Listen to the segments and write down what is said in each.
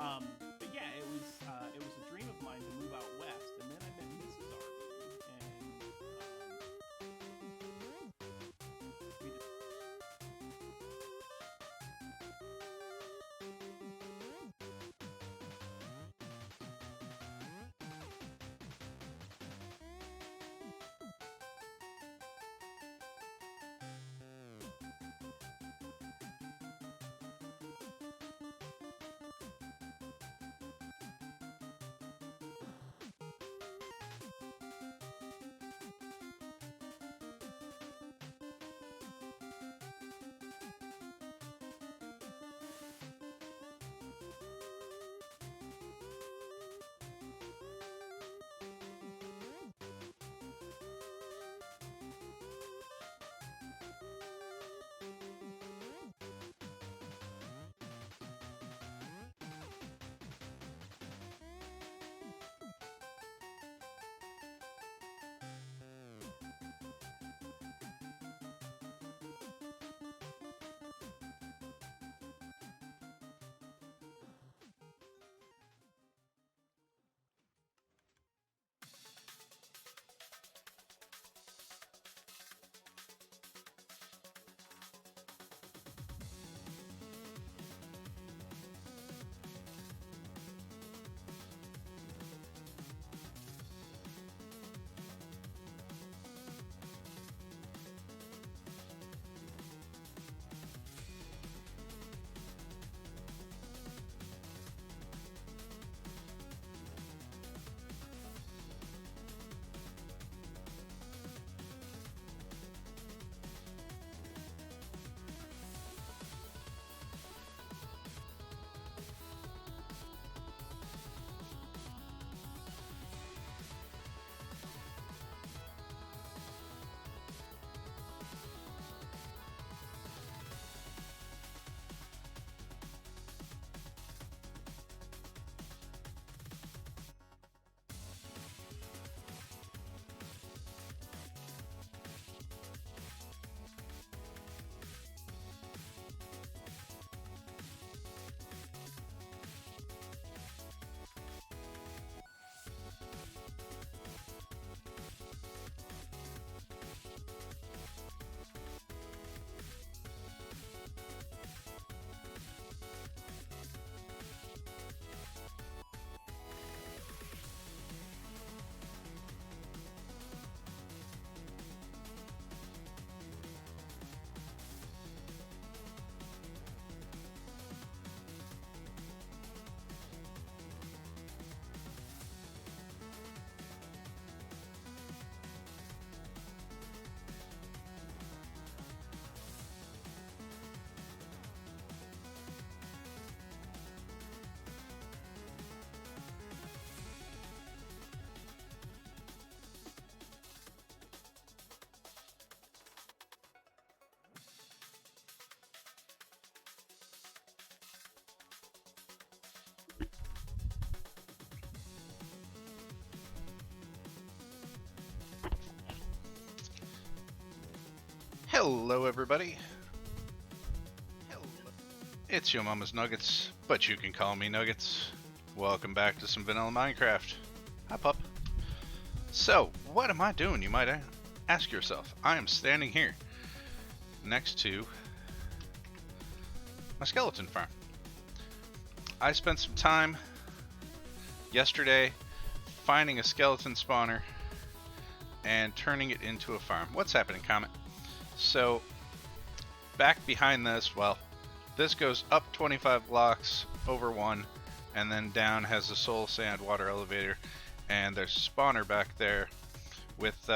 But yeah, it was a dream of mine to move out west, and then I met Mrs. RV, and we just Hello, everybody. Hello. It's your mama's Nuggets, but you can call me Nuggets. Welcome back to some vanilla Minecraft. Hi, pup. So, what am I doing, you might ask yourself? I am standing here next to my skeleton farm. I spent some time yesterday finding a skeleton spawner and turning it into a farm. What's happening, Comet? So, back behind this, well, this goes up 25 blocks over one, and then down has a soul sand water elevator, and there's a spawner back there with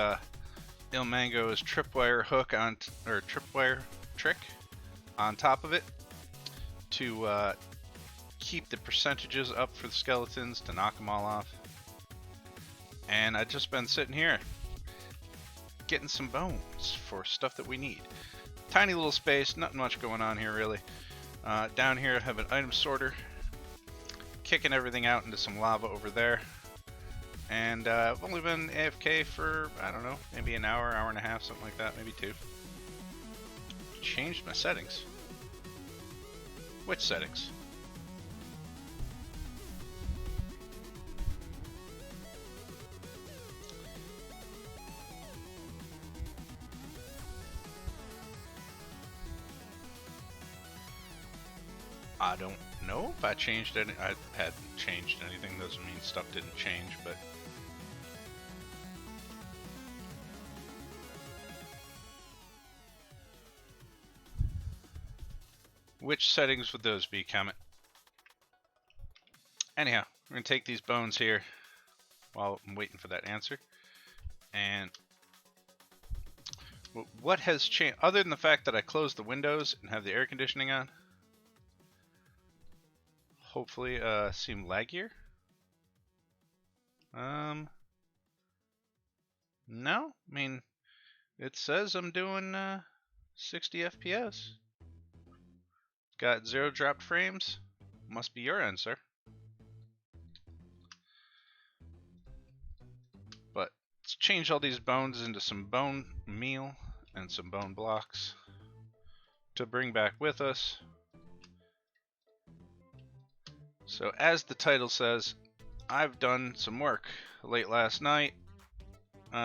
Ilmango's tripwire hook on, or tripwire trick on top of it to keep the percentages up for the skeletons to knock them all off. And I've just been sitting here getting some bones for stuff that we need. Tiny little space, nothing much going on here really. Down here I have an item sorter, kicking everything out into some lava over there. And I've only been AFK for, I don't know, maybe an hour, hour and a half, something like that, maybe two. Changed my settings. Which settings? I don't know if I changed any. I hadn't changed anything. Doesn't mean stuff didn't change, but which settings would those be, Comet? Anyhow, we're gonna take these bones here while I'm waiting for that answer. And what has changed other than the fact that I closed the windows and have the air conditioning on? Hopefully, seem laggier. No, I mean, it says I'm doing 60 FPS. Got 0 dropped frames. Must be your end, sir. But let's change all these bones into some bone meal and some bone blocks to bring back with us. So as the title says, I've done some work late last night.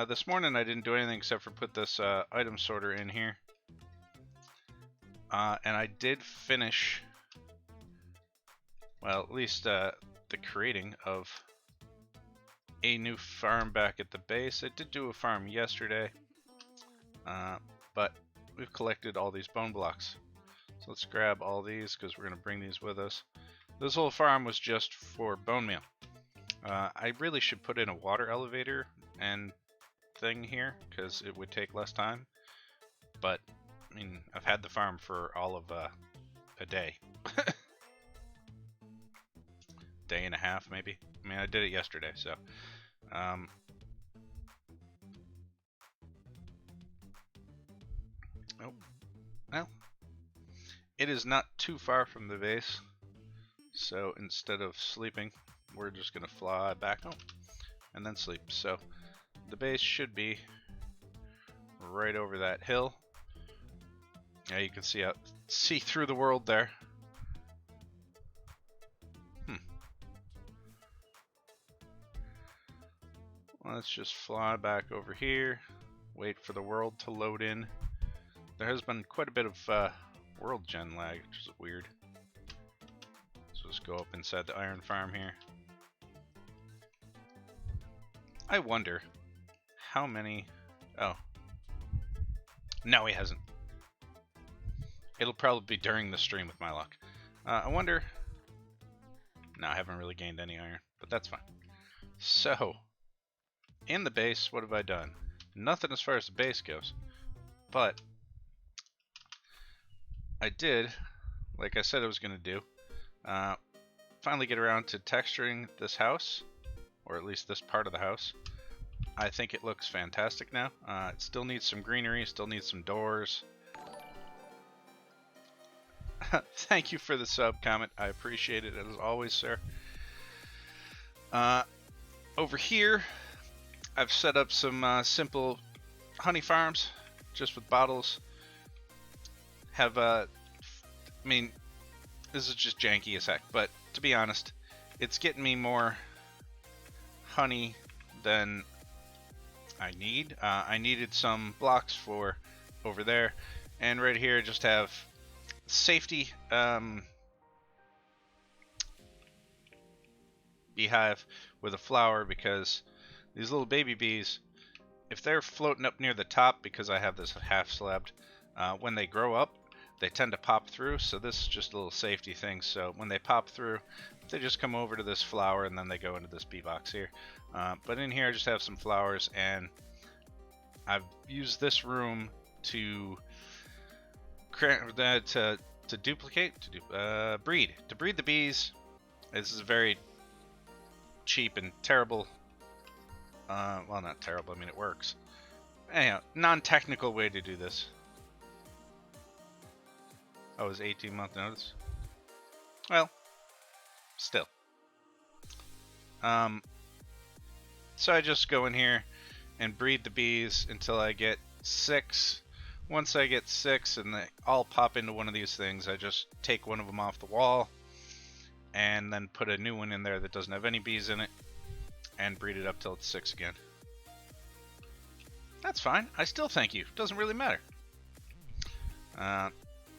This morning I didn't do anything except for put this item sorter in here. And I did finish, well, at least the creating of a new farm back at the base. I did do a farm yesterday, but we've collected all these bone blocks. So let's grab all these because we're going to bring these with us. This whole farm was just for bone meal. I really should put in a water elevator and thing here because it would take less time. But, I mean, I've had the farm for all of a day. Day and a half, maybe. I mean, I did it yesterday, so. Oh, well. It is not too far from the base. So instead of sleeping, we're just going to fly back home and then sleep. So the base should be right over that hill. Yeah, you can see through the world there. Let's just fly back over here, wait for the world to load in. There has been quite a bit of world gen lag, which is weird. So let's go up inside the iron farm here. I wonder how many... Oh. No, he hasn't. It'll probably be during the stream with my luck. I wonder... No, I haven't really gained any iron, but that's fine. So, in the base, what have I done? Nothing as far as the base goes. But, I did, like I said I was going to do, finally get around to texturing this house, or at least this part of the house. I think it looks fantastic now. It still needs some greenery, still needs some doors. Thank you for the sub, Comet. I appreciate it as always, sir. Over here, I've set up some simple honey farms, just with bottles. I mean, this is just janky as heck, but to be honest, it's getting me more honey than I need. I needed some blocks for over there, and right here I just have safety beehive with a flower, because these little baby bees, if they're floating up near the top, because I have this half slabbed, when they grow up they tend to pop through, so this is just a little safety thing. So when they pop through, they just come over to this flower and then they go into this bee box here. But in here I just have some flowers, and I've used this room to breed the bees. This is a very cheap and terrible, well, not terrible, I mean it works. Anyhow, non-technical way to do this. Oh, it was 18-month notice. Well, still. So I just go in here and breed the bees until I get 6. Once I get 6 and they all pop into one of these things, I just take one of them off the wall and then put a new one in there that doesn't have any bees in it and breed it up till it's 6 again. That's fine. I still thank you. Doesn't really matter.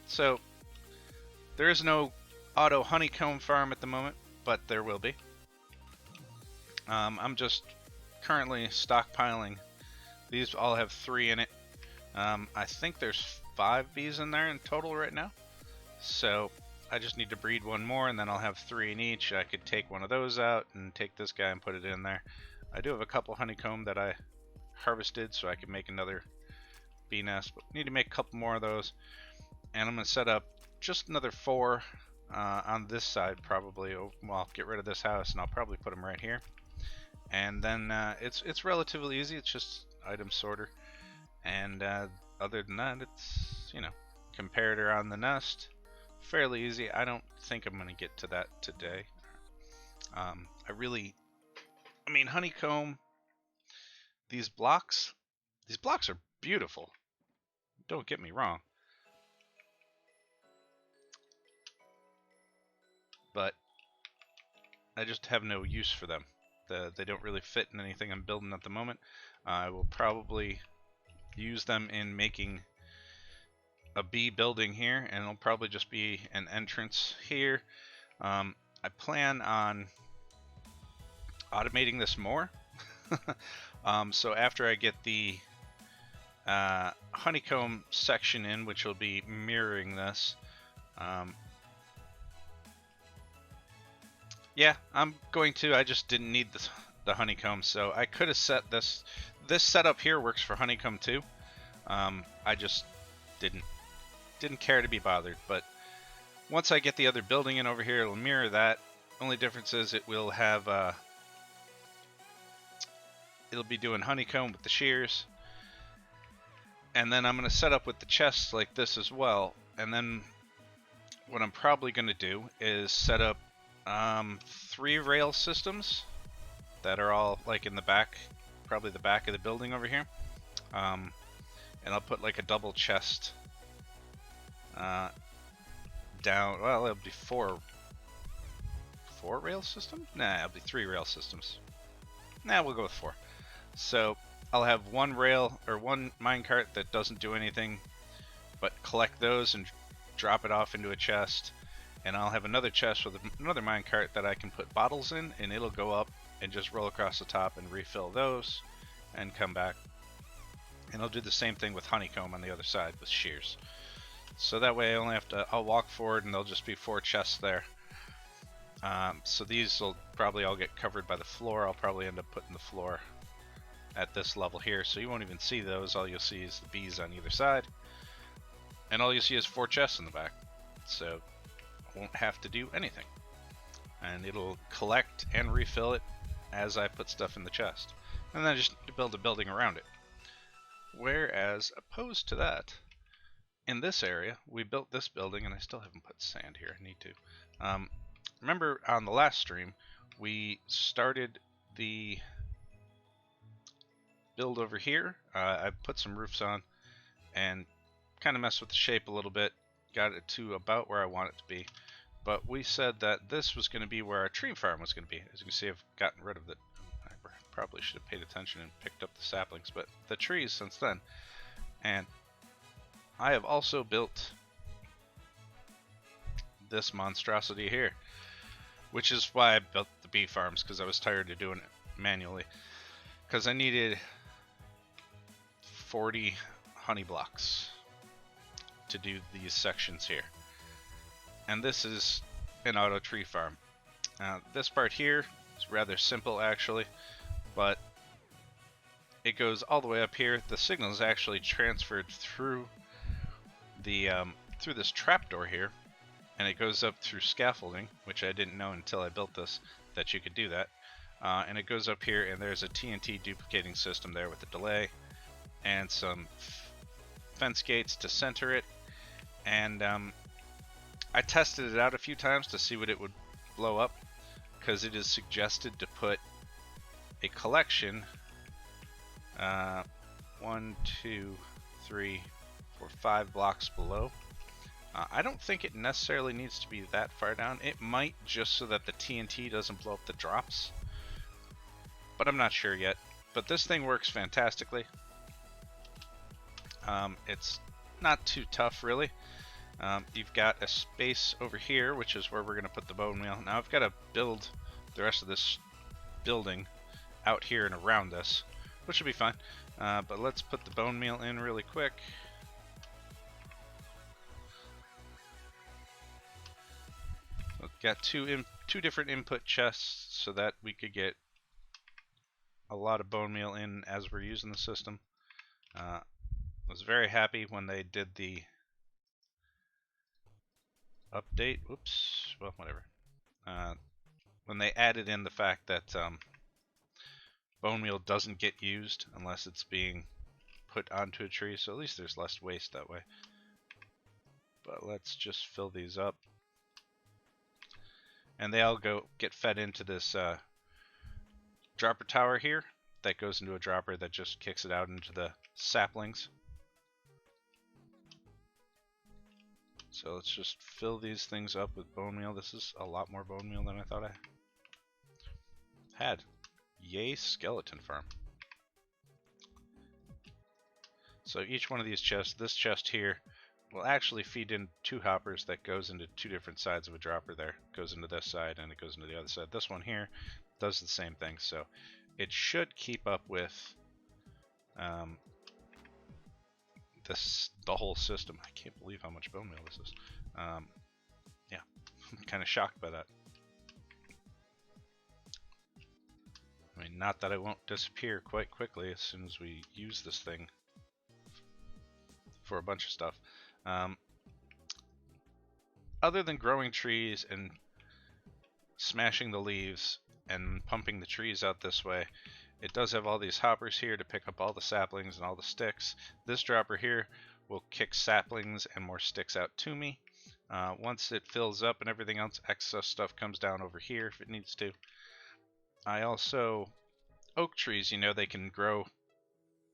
So there is no auto honeycomb farm at the moment, but there will be. I'm just currently stockpiling. These all have 3 in it. I think there's 5 bees in there in total right now. So I just need to breed one more, and then I'll have 3 in each. I could take one of those out and take this guy and put it in there. I do have a couple honeycomb that I harvested, so I can make another bee nest, but need to make a couple more of those. And I'm going to set up just another 4 on this side, probably. Well, I'll get rid of this house, and I'll probably put them right here. And then it's relatively easy. It's just item sorter, and other than that, it's, you know, comparator on the nest, fairly easy. I don't think I'm gonna get to that today. I mean, honeycomb. These blocks are beautiful. Don't get me wrong, but I just have no use for them. They don't really fit in anything I'm building at the moment. I will probably use them in making a bee building here, and it'll probably just be an entrance here. I plan on automating this more. So after I get the honeycomb section in, which will be mirroring this, yeah, I'm going to. I just didn't need the honeycomb, so I could have set this. This setup here works for honeycomb too. I just didn't care to be bothered. But once I get the other building in over here, it'll mirror that. Only difference is it will have it'll be doing honeycomb with the shears, and then I'm going to set up with the chests like this as well. And then what I'm probably going to do is set up 3 rail systems that are all like in the back, probably the back of the building over here. And I'll put like a double chest down. Well, it'll be 4 rail systems? Nah, it'll be 3 rail systems. Nah, we'll go with 4. So I'll have 1 rail or 1 minecart that doesn't do anything but collect those and drop it off into a chest. And I'll have another chest with another minecart that I can put bottles in, and it'll go up and just roll across the top and refill those and come back. And I'll do the same thing with honeycomb on the other side with shears. So that way I only have to, I'll walk forward and there'll just be 4 chests there. So these will probably all get covered by the floor. I'll probably end up putting the floor at this level here, so you won't even see those. All you'll see is the bees on either side. And all you see is 4 chests in the back. So won't have to do anything, and it'll collect and refill it as I put stuff in the chest, and then I just build a building around it. Whereas opposed to that, in this area we built this building, and I still haven't put sand here. I need to. Remember on the last stream we started the build over here. I put some roofs on and kind of messed with the shape a little bit, got it to about where I want it to be. But we said that this was going to be where our tree farm was going to be. As you can see, I've gotten rid of it. I probably should have paid attention and picked up the saplings, but the trees since then. And I have also built this monstrosity here, which is why I built the bee farms, because I was tired of doing it manually. Because I needed 40 honey blocks to do these sections here. And this is an auto tree farm. This part here is rather simple actually, but it goes all the way up here. The signal is actually transferred through the through this trapdoor here, and it goes up through scaffolding, which I didn't know until I built this, that you could do that. And it goes up here, and there's a TNT duplicating system there with a delay and some fence gates to center it. And I tested it out a few times to see what it would blow up, because it is suggested to put a collection 1, 2, 3, 4, 5 blocks below. I don't think it necessarily needs to be that far down. It might, just so that the TNT doesn't blow up the drops, but I'm not sure yet. But this thing works fantastically. It's not too tough really. You've got a space over here, which is where we're going to put the bone meal. Now I've got to build the rest of this building out here and around us, which should be fine. But let's put the bone meal in really quick. We've got two different input chests so that we could get a lot of bone meal in as we're using the system. I was very happy when they did the update. Oops, well, whatever. When they added in the fact that bone meal doesn't get used unless it's being put onto a tree, so at least there's less waste that way. But let's just fill these up. And they all get fed into this dropper tower here that goes into a dropper that just kicks it out into the saplings. So let's just fill these things up with bone meal. This is a lot more bone meal than I thought I had. Yay, skeleton farm. So each one of these chests, this chest here, will actually feed in two hoppers that goes into two different sides of a dropper there. It goes into this side and it goes into the other side. This one here does the same thing, so it should keep up with the whole system. I can't believe how much bone meal this is. Yeah, I'm kind of shocked by that. I mean, not that it won't disappear quite quickly as soon as we use this thing for a bunch of stuff. Other than growing trees and smashing the leaves and pumping the trees out this way, it does have all these hoppers here to pick up all the saplings and all the sticks. This dropper here will kick saplings and more sticks out to me. Once it fills up and everything else, excess stuff comes down over here if it needs to. I also, oak trees, you know, they can grow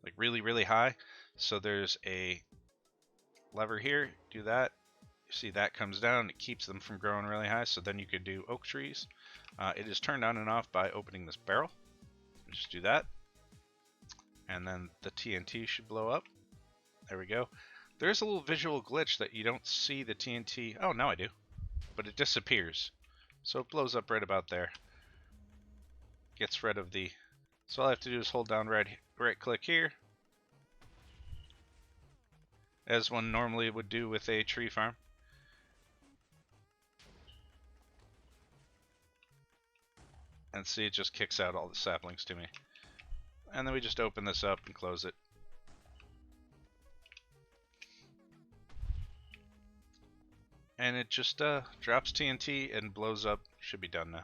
like really, really high. So there's a lever here, do that. You see that comes down, it keeps them from growing really high. So then you could do oak trees. It is turned on and off by opening this barrel. Just do that. And then the TNT should blow up. There we go. There's a little visual glitch that you don't see the TNT. Oh, now I do. But it disappears. So it blows up right about there. Gets rid of the... So all I have to do is hold down right click here, as one normally would do with a tree farm. And see, it just kicks out all the saplings to me. And then we just open this up and close it. And it just drops TNT and blows up. Should be done now.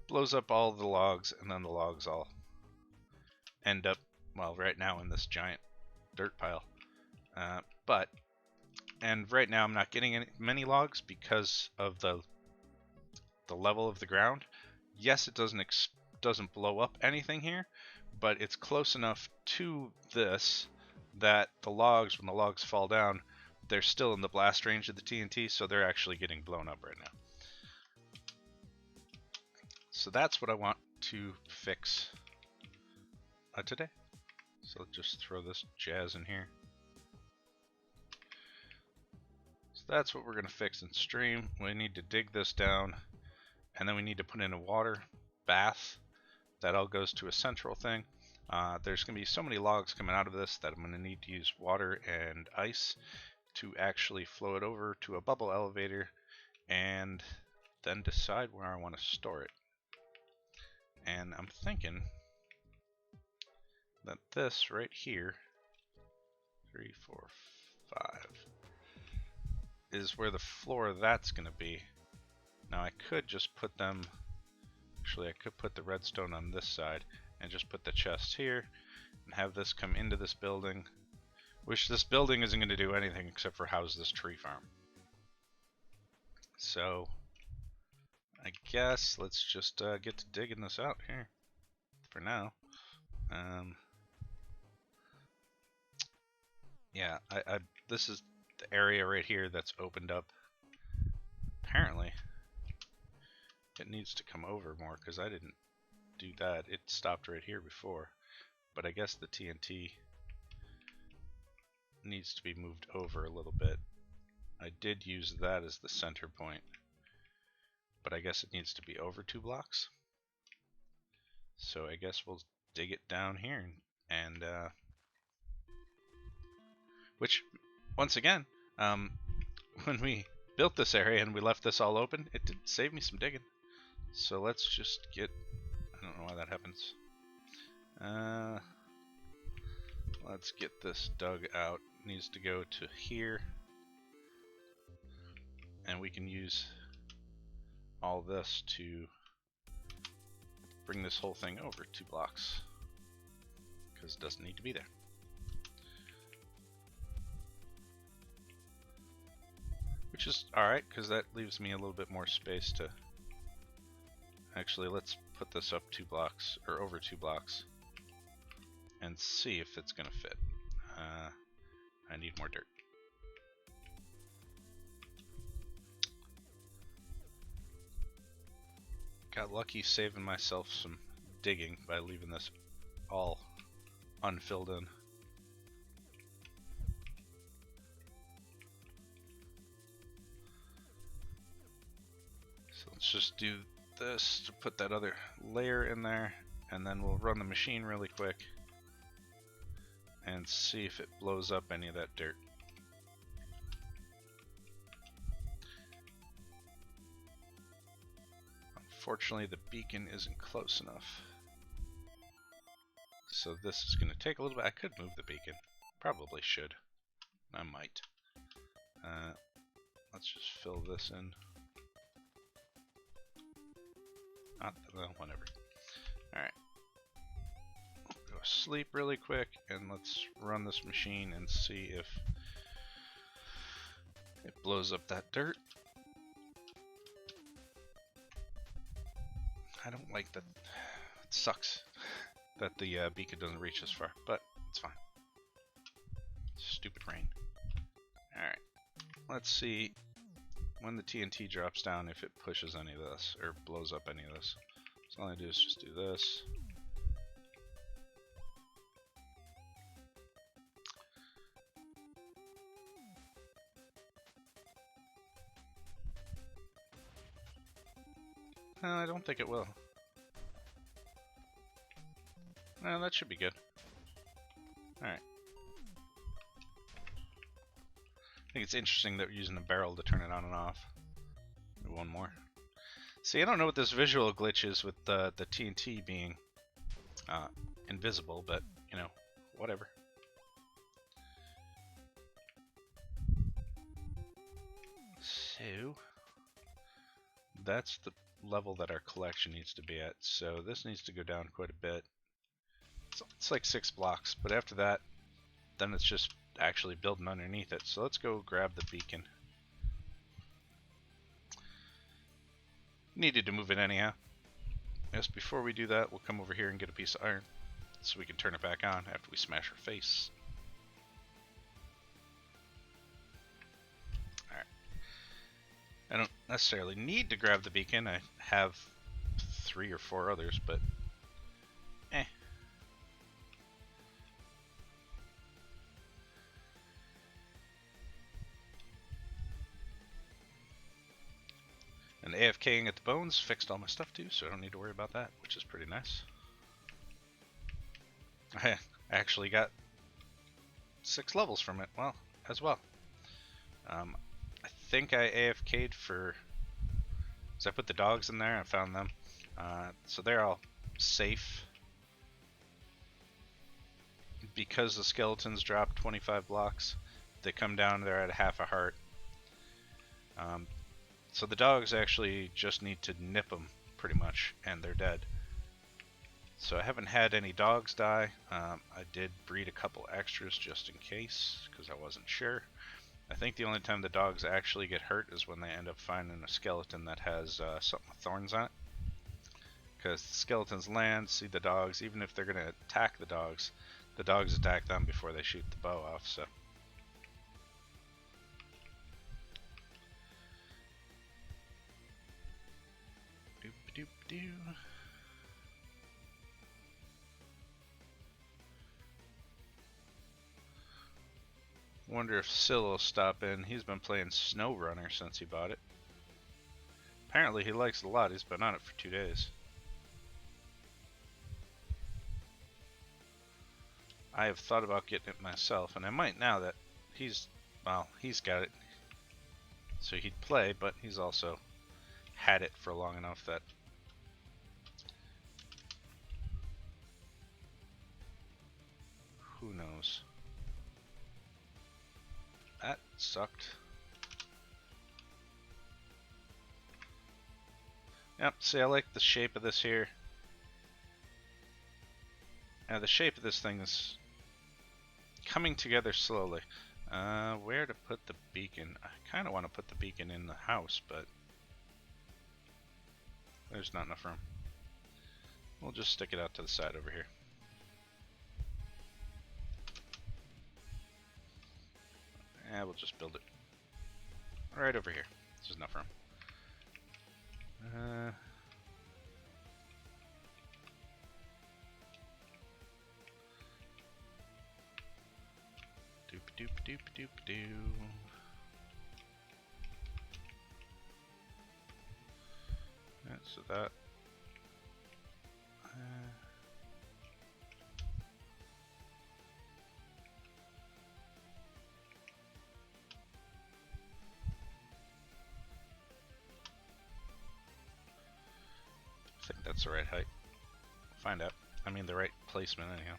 Blows up all the logs, and then the logs all end up, well, right now in this giant dirt pile. And right now I'm not getting many logs because of the level of the ground. Yes, it doesn't blow up anything here, but it's close enough to this that the logs, when the logs fall down, they're still in the blast range of the TNT, so they're actually getting blown up right now. So that's what I want to fix today. So just throw this jazz in here. So that's what we're going to fix in stream. We need to dig this down, and then we need to put in a water bath. That all goes to a central thing. There's going to be so many logs coming out of this that I'm going to need to use water and ice to actually flow it over to a bubble elevator and then decide where I want to store it. And I'm thinking that this right here, 3, 4, 5, is where the floor of that's going to be. Now I could just put them, actually I could put the redstone on this side and just put the chest here and have this come into this building, which this building isn't going to do anything except for house this tree farm. So I guess let's just get to digging this out here for now. Yeah, this is the area right here that's opened up. Apparently it needs to come over more because I didn't do that. It stopped right here before, but I guess the TNT needs to be moved over a little bit. I did use that as the center point, but I guess it needs to be over 2 blocks. So I guess we'll dig it down here, and which, once again, when we built this area and we left this all open, it did save me some digging. So let's just get, I don't know why that happens. Let's get this dug out. It needs to go to here, and we can use all this to bring this whole thing over 2 blocks, because it doesn't need to be there. Which is alright, because that leaves me a little bit more space to... Actually, let's put this up 2 blocks, or over 2 blocks, and see if it's gonna fit. I need more dirt. Got lucky saving myself some digging by leaving this all unfilled in. So let's just do this to put that other layer in there, and then we'll run the machine really quick and see if it blows up any of that dirt. Unfortunately, the beacon isn't close enough. So this is going to take a little bit. I could move the beacon. Probably should. I might. Let's just fill this in. Well, whatever. Alright. Go sleep really quick, and let's run this machine and see if it blows up that dirt. I don't like that. It sucks that the beacon doesn't reach this far, but it's fine. Stupid rain. Alright. Let's see when the TNT drops down if it pushes any of this or blows up any of this. So all I do is just do this. I don't think it will. No, that should be good. Alright. I think it's interesting that we're using a barrel to turn it on and off. Maybe one more. See, I don't know what this visual glitch is with the TNT being invisible, but, you know, whatever. So, that's the level that our collection needs to be at. So this needs to go down quite a bit. It's like 6 blocks, but after that, then it's just actually building underneath it. So let's go grab the beacon. Needed to move it anyhow. Yes, before we do that, we'll come over here and get a piece of iron so we can turn it back on after we smash her face. Alright. I don't necessarily need to grab the beacon. I have 3 or 4 others, but eh. And AFKing at the bones fixed all my stuff too, so I don't need to worry about that, which is pretty nice. I actually got 6 levels from it, well, as well. I think I AFK'd for... So I put the dogs in there, I found them. So they're all safe. Because the skeletons drop 25 blocks, they come down, they're at half a heart. So the dogs actually just need to nip them, pretty much, and they're dead. So I haven't had any dogs die. I did breed a couple extras just in case, because I wasn't sure. I think the only time the dogs actually get hurt is when they end up finding a skeleton that has something with thorns on it. Because the skeletons land, see the dogs, even if they're going to attack the dogs attack them before they shoot the bow off, so... Doop-doop-doo. Wonder if Syl will stop in. He's been playing SnowRunner since he bought it. Apparently he likes it a lot. He's been on it for 2 days. I have thought about getting it myself, and I might now that he's got it. So he'd play, but he's also had it for long enough that who knows. That sucked. Yep, see, I like the shape of this here. Now the shape of this thing is coming together slowly. Where to put the beacon? I kind of want to put the beacon in the house, but there's not enough room. We'll just stick it out to the side over here. Yeah, we'll just build it right over here. There's enough room. Doop doop doop doop doo. Yeah, so that. I think that's the right height. Find out. I mean, the right placement, anyhow.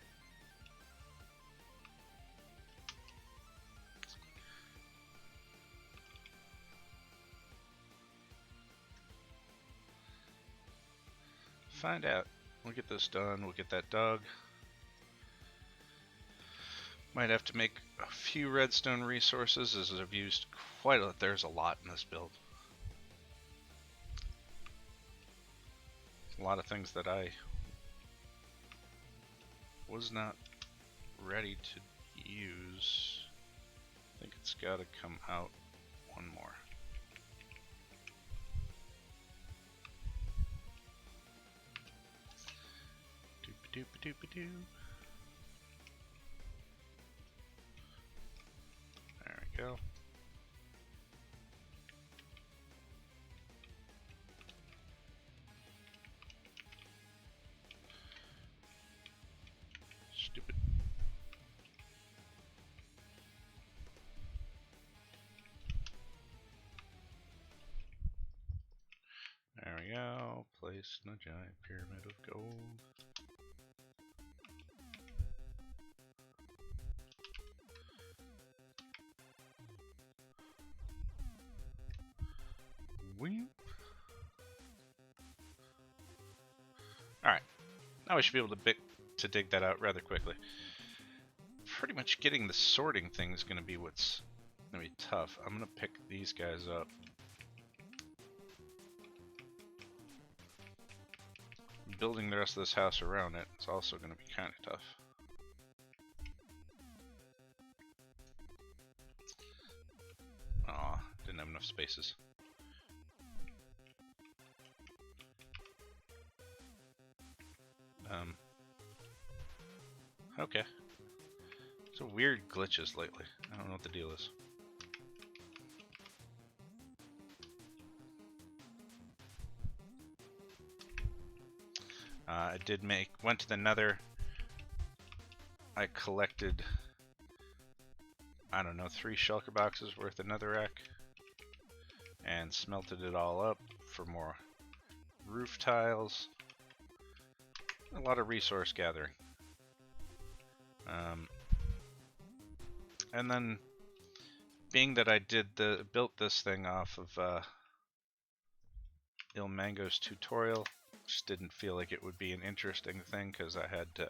Find out. We'll get this done. We'll get that dug. Might have to make a few redstone resources, as I've used quite a lot. There's a lot in this build. A lot of things that I was not ready to use. I think it's got to come out one more. Doop-a-doop-a-doop-a-doo. There we go. Stupid. There we go. Placed in a giant pyramid of gold. Alright, now we should be able to dig that out rather quickly. Pretty much getting the sorting thing is going to be what's going to be tough. I'm going to pick these guys up. Building the rest of this house around it is also going to be kind of tough. Aw, didn't have enough spaces. Okay. So weird glitches lately. I don't know what the deal is. I went to the Nether. I collected, I don't know, 3 shulker boxes worth of netherrack and smelted it all up for more roof tiles. A lot of resource gathering. And then, being that I built this thing off of Ilmango's tutorial, just didn't feel like it would be an interesting thing because I had to,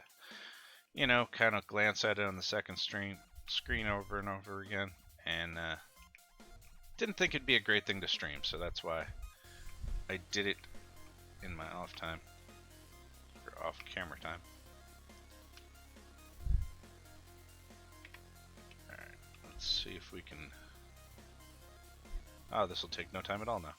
you know, kind of glance at it on the second screen over and over again, and didn't think it'd be a great thing to stream, so that's why I did it in my off time, or off camera time. Alright, let's see if we can... Oh, this will take no time at all now.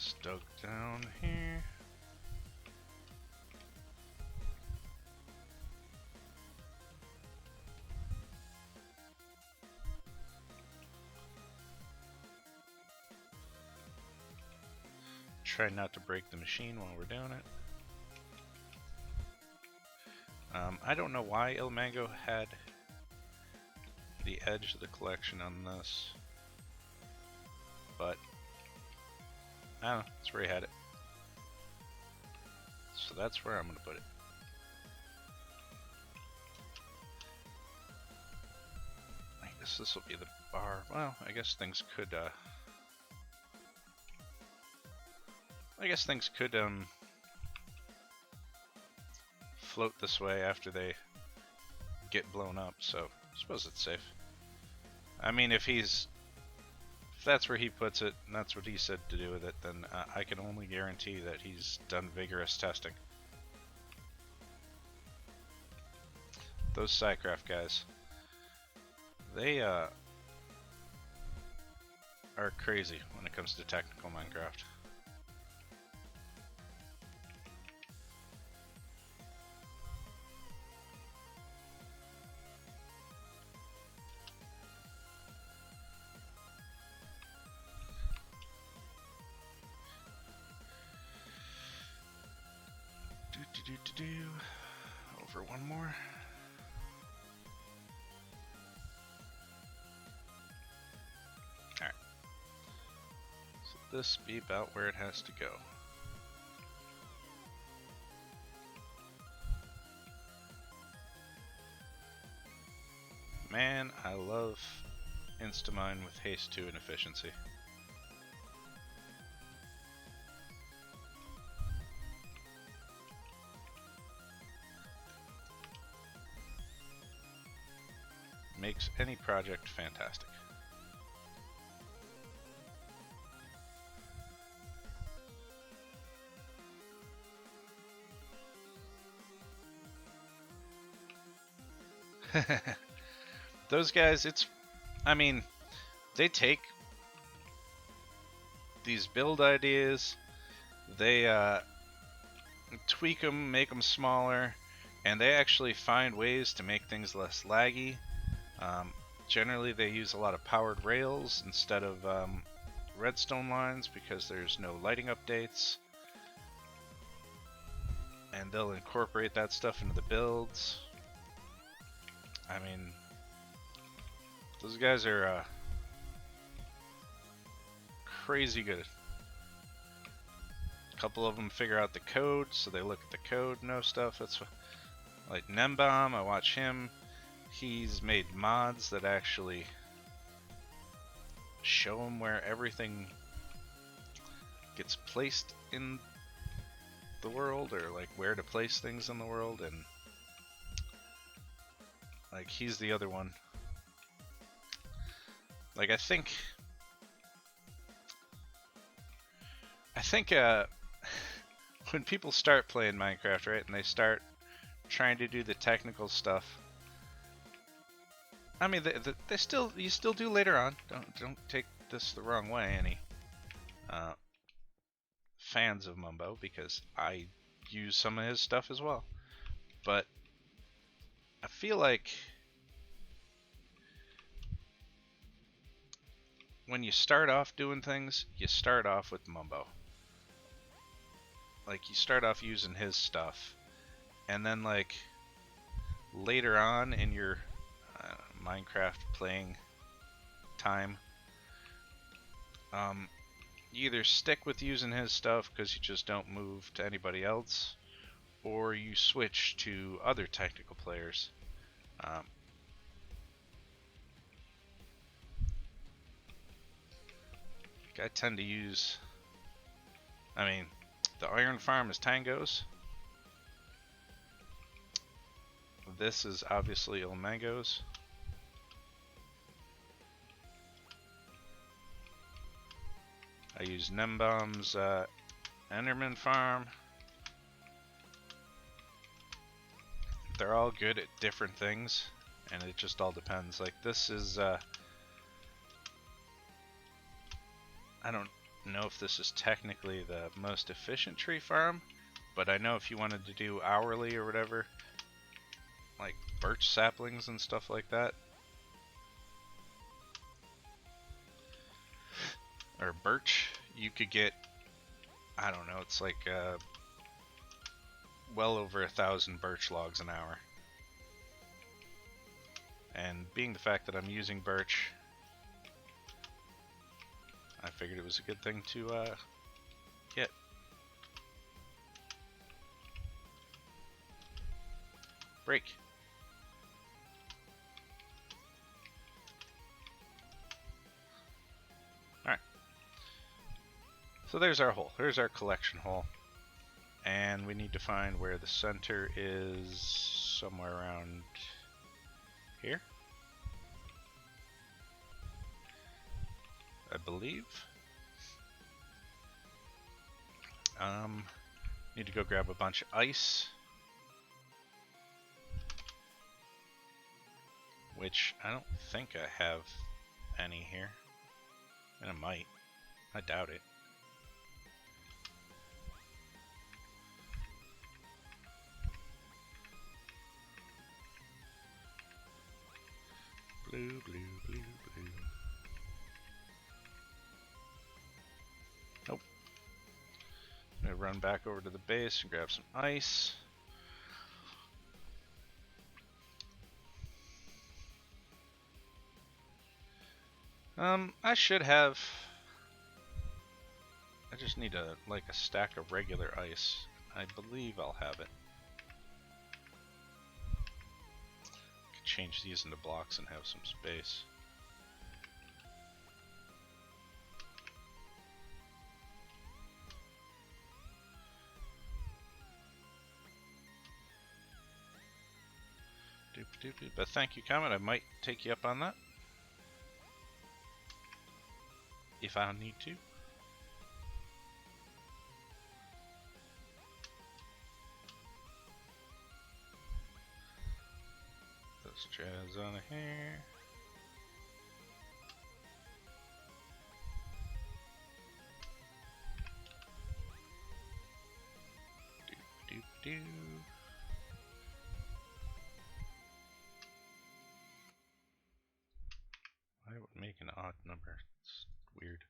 this dug down here. Try not to break the machine while we're doing it. I don't know why Il Mango had the edge of the collection on this, but I don't know, that's where he had it. So that's where I'm going to put it. I guess this will be the bar. Well, I guess things could float this way after they get blown up, so I suppose it's safe. I mean, if that's where he puts it, and that's what he said to do with it, then I can only guarantee that he's done vigorous testing. Those Psycraft guys, they are crazy when it comes to technical Minecraft. Over one more. Alright. So this be about where it has to go. Man, I love Instamine with haste 2 and efficiency. Makes any project fantastic. Those guys, I mean, they take these build ideas, they tweak them, make them smaller, and they actually find ways to make things less laggy. Generally they use a lot of powered rails instead of redstone lines because there's no lighting updates, and they'll incorporate that stuff into the builds. I mean, those guys are crazy good. A couple of them figure out the code, so they look at the code, know stuff. That's like Nembomb, I watch him. He's made mods that actually show him where everything gets placed in the world, or like where to place things in the world, and like he's the other one. Like I think when people start playing Minecraft, right, and they start trying to do the technical stuff, I mean, you still do later on. Don't take this the wrong way, any fans of Mumbo, because I use some of his stuff as well. But I feel like when you start off doing things, you start off with Mumbo. Like you start off using his stuff, and then like later on in your Minecraft playing time, you either stick with using his stuff because you just don't move to anybody else, or you switch to other technical players. I tend to use, I mean, the iron farm is Tango's. This is obviously Il Mango's. I use Nembomb's Enderman farm. They're all good at different things, and it just all depends. Like this is know if this is technically the most efficient tree farm, but I know if you wanted to do hourly or whatever, like birch saplings and stuff like that, or birch, you could get, I don't know, it's like well over 1,000 birch logs an hour. And being the fact that I'm using birch, I figured it was a good thing to get. Break. Alright. So there's our hole. There's our collection hole. And we need to find where the center is, somewhere around here, I believe. Need to go grab a bunch of ice, which I don't think I have any here. And I might. I doubt it. Blue, blue, blue, blue. Nope. I'm gonna run back over to the base and grab some ice. I should have. I just need a stack of regular ice. I believe I'll have it. Could change these into blocks and have some space. Doop doop doop. But thank you, Comet. I might take you up on that if I need to. Those jazz on here. Doop doop doop. I would make an odd number. It's weird.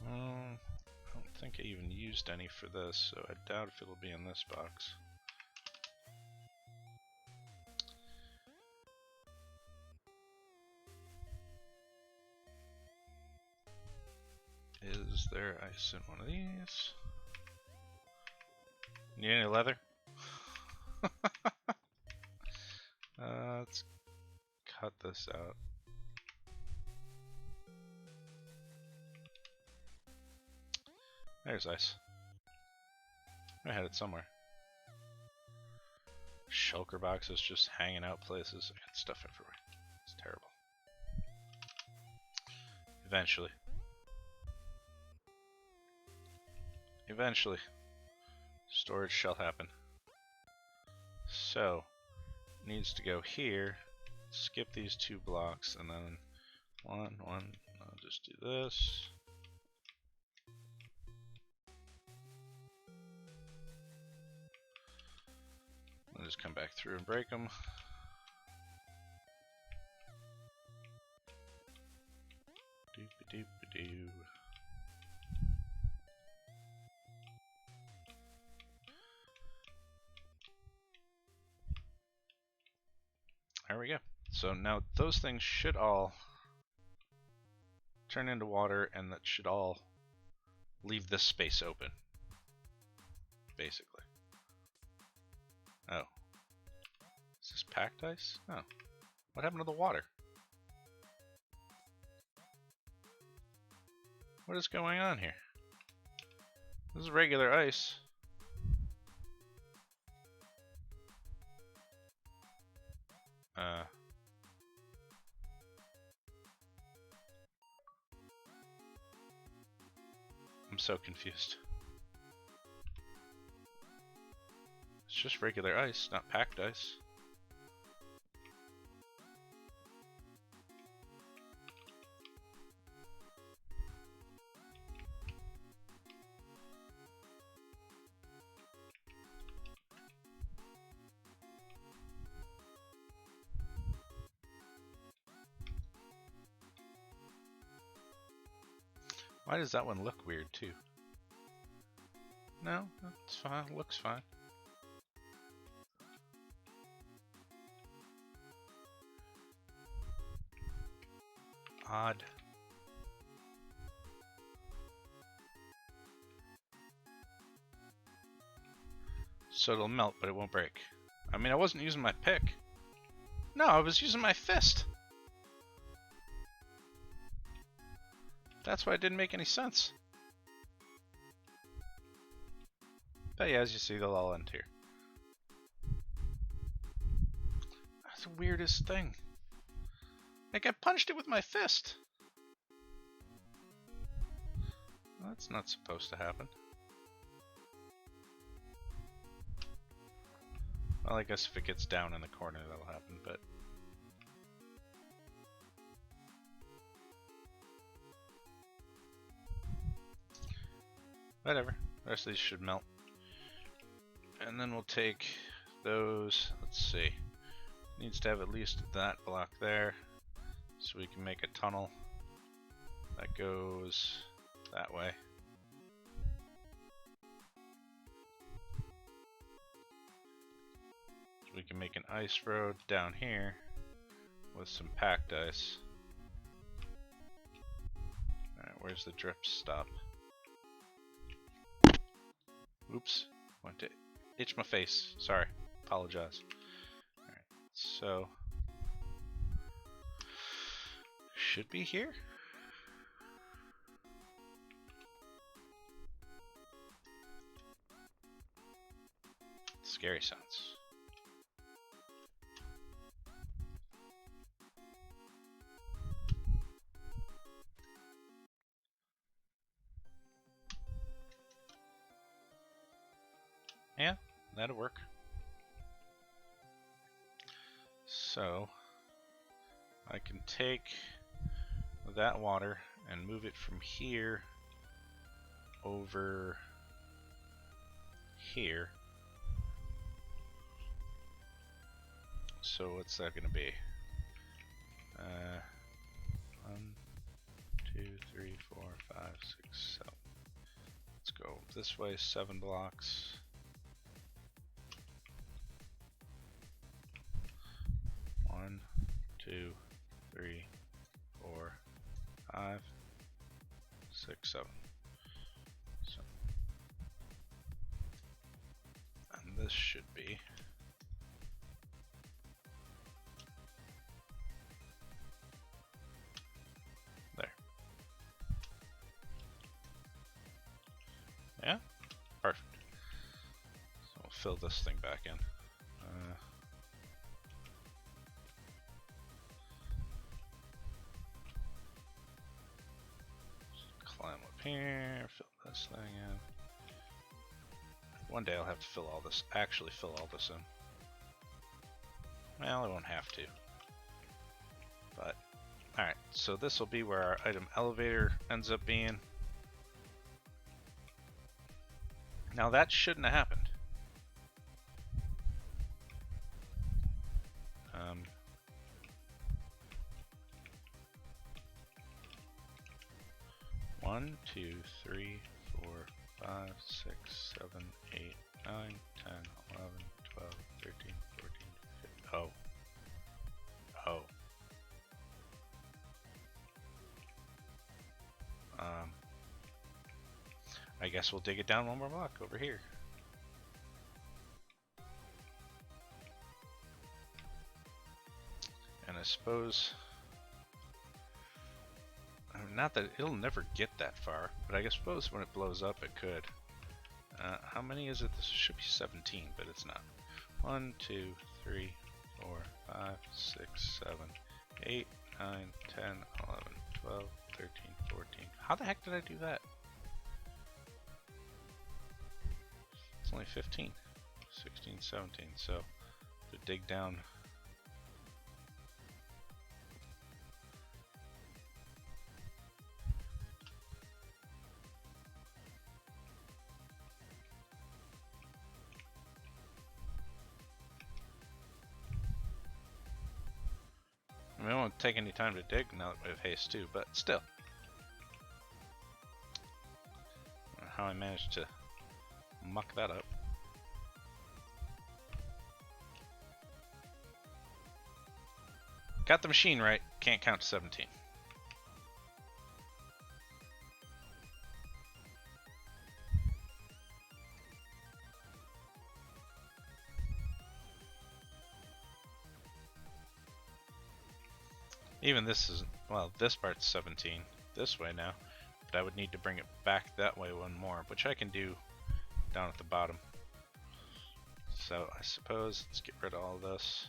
Alright. I don't think I even used any for this, so I doubt if it'll be in this box. Is there ice in one of these? Need any leather? Let's cut this out. There's ice. I had it somewhere. Shulker boxes just hanging out places. I got stuff everywhere. It's terrible. Eventually. Eventually. Storage shall happen. So, needs to go here. Skip these 2 blocks and then one. I'll just do this. I'll just come back through and break them. Doop-a-doop-a-doo. There we go. So now those things should all turn into water, and that should all leave this space open, basically. Oh. Is this packed ice? Oh. What happened to the water? What is going on here? This is regular ice. I'm so confused. It's just regular ice, not packed ice. Why does that one look weird too? No, it's fine. Looks fine. Odd. So it'll melt, but it won't break. I mean, I wasn't using my pick. No, I was using my fist. That's why it didn't make any sense. But yeah, as you see, they'll all end here. That's the weirdest thing. Like, I punched it with my fist. Well, that's not supposed to happen. Well, I guess if it gets down in the corner, that'll happen, but... whatever. The rest of these should melt. And then we'll take those, let's see. Needs to have at least that block there, so we can make a tunnel that goes that way. So we can make an ice road down here with some packed ice. Alright, where's the drip stop? Oops, went to itch my face. Sorry, apologize. Alright, so should be here. Scary sounds. Yeah, that'll work. So I can take that water and move it from here over here. So what's that gonna be? 1, 2, 3, 4, 5, 6, 7. Let's go this way, 7 blocks. 1, 2, 3, 4, 5, 6, 7. So, and this should be there. Yeah, perfect. So we'll fill this thing back in. Climb up here, fill this thing in. One day I'll have to fill all this, actually fill all this in. Well, I won't have to. But, alright, so this will be where our item elevator ends up being. Now that shouldn't have happened. 1, 2, 3, 4, 5, 6, 7, 8, 9, 10, 11, 12, 13, 14, 15. Oh. Oh. I guess we'll dig it down one more block over here. And I suppose, I mean, not that it'll never get that far, but I suppose when it blows up it could. How many is it? This should be 17, but it's not. 1, 2, 3, 4, 5, 6, 7, 8, 9, 10, 11, 12, 13, 14. How the heck did I do that? It's only 15, 16, 17, so to dig down. I mean, it won't take any time to dig now that we have haste too, but still. how I managed to muck that up. Got the machine right, can't count to 17. Even this isn't, well, this part's 17 this way now, but I would need to bring it back that way one more, which I can do down at the bottom. So I suppose let's get rid of all this.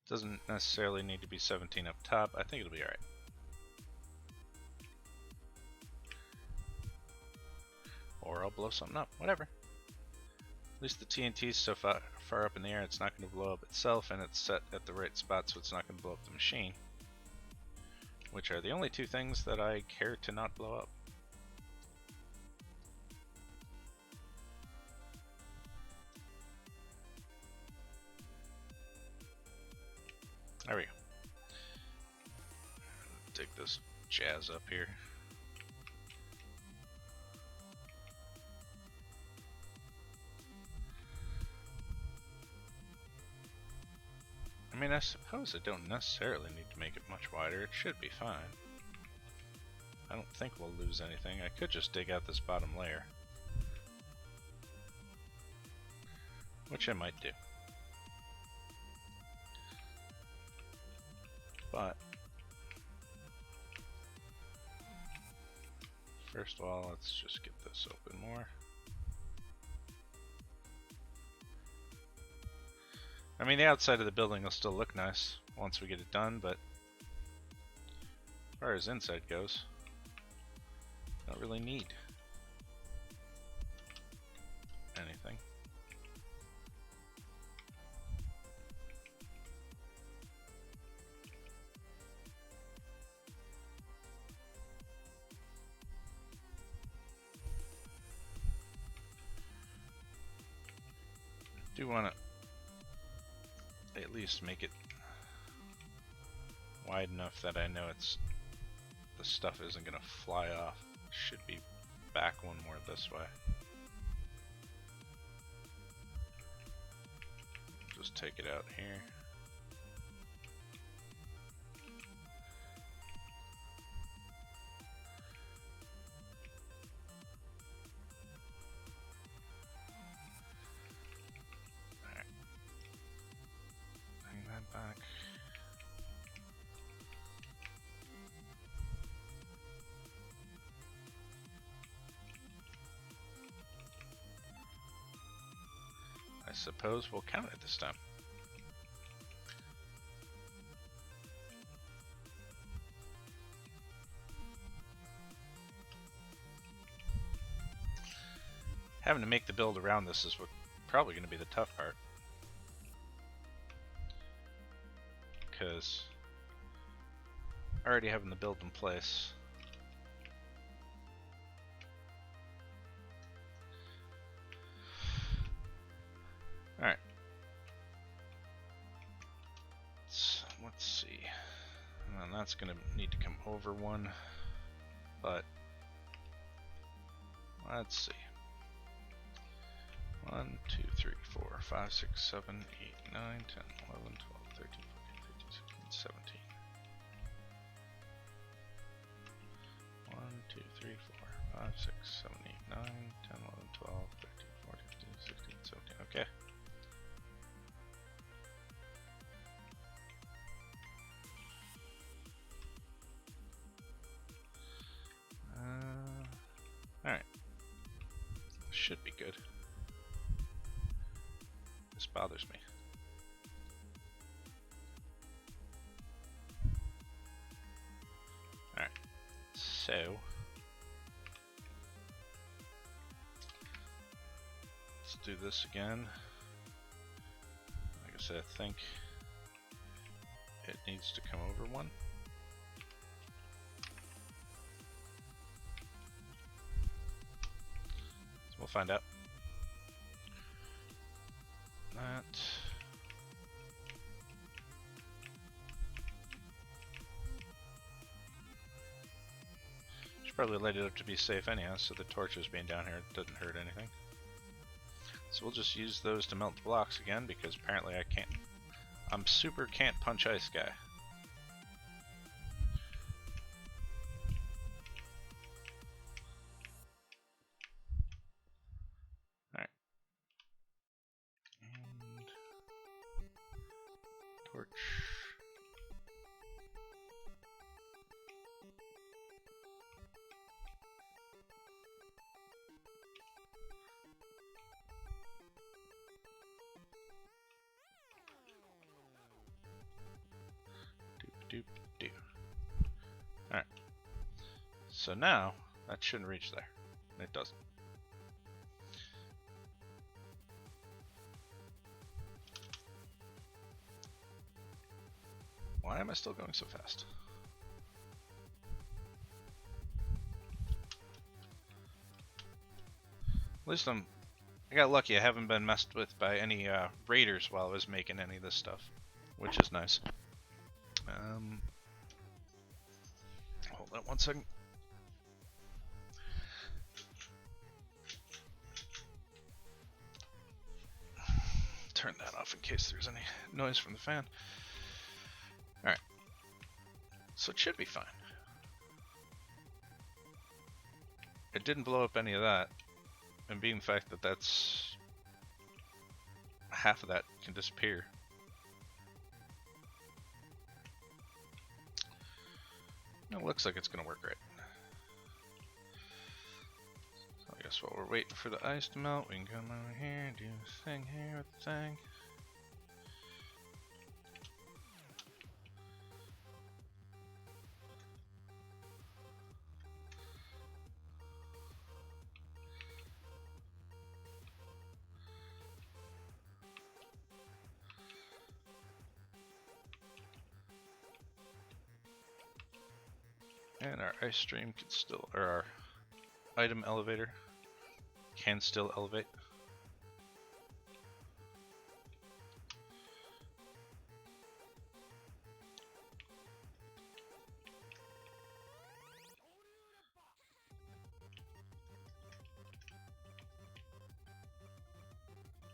Doesn't necessarily need to be 17 up top. I think it'll be alright. Or I'll blow something up. Whatever. At least the TNT's so far up in the air it's not going to blow up itself, and it's set at the right spot so it's not going to blow up the machine. Which are the only two things that I care to not blow up. There we go. Dig this jazz up here. I mean, I suppose I don't necessarily need to make it much wider. It should be fine. I don't think we'll lose anything. I could just dig out this bottom layer, which I might do. But first of all, let's just get this open more. I mean, the outside of the building will still look nice once we get it done, but as far as inside goes, don't really need anything. Do want to at least make it wide enough that I know the stuff isn't gonna fly off. Should be back one more this way. Just take it out here. Back. I suppose we'll count it this time. Having to make the build around this is probably going to be the tough part. Because already having the build in place. Alright. Let's see. And then that's going to need to come over one. But let's see. 1, 2, 3, 4, 5, 6, 7, 8, 9, 10, 11, 12, 13, 14, 15, 16, 17. 1, 2, 3, 4, 5, 6, 7, 8, 9, 10, 11, 12, 13, 14, 15, 16, 17. Okay. Alright. Should be good. This bothers me. Alright. So let's do this again. Like I said, I think it needs to come over one. So we'll find out. That. Should probably light it up to be safe anyhow, so the torches being down here doesn't hurt anything. So we'll just use those to melt the blocks again, because apparently I can't. I'm super can't punch ice guy. Alright. And torch. Doop doop. Alright. So now that shouldn't reach there. It doesn't. Why am I still going so fast? At least I got lucky. I haven't been messed with by any raiders while I was making any of this stuff, which is nice. Hold on 1 second. Turn that off in case there's any noise from the fan. Alright. So it should be fine. It didn't blow up any of that. And being the fact that that's half of that can disappear. It looks like it's gonna work right. So I guess while we're waiting for the ice to melt, we can come over here and do this thing here with the thing. And our ice stream can still, or our item elevator can still elevate.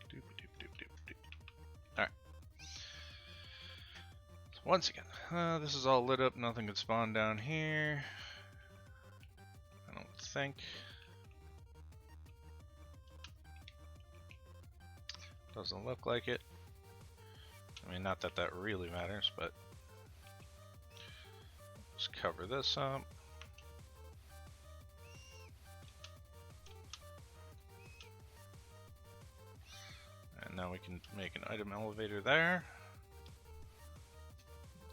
Doop doop doop doop doop. Alright. So once again, this is all lit up, nothing can spawn down here. I don't think. Doesn't look like it. I mean, not that that really matters, but let's cover this up. And now we can make an item elevator there.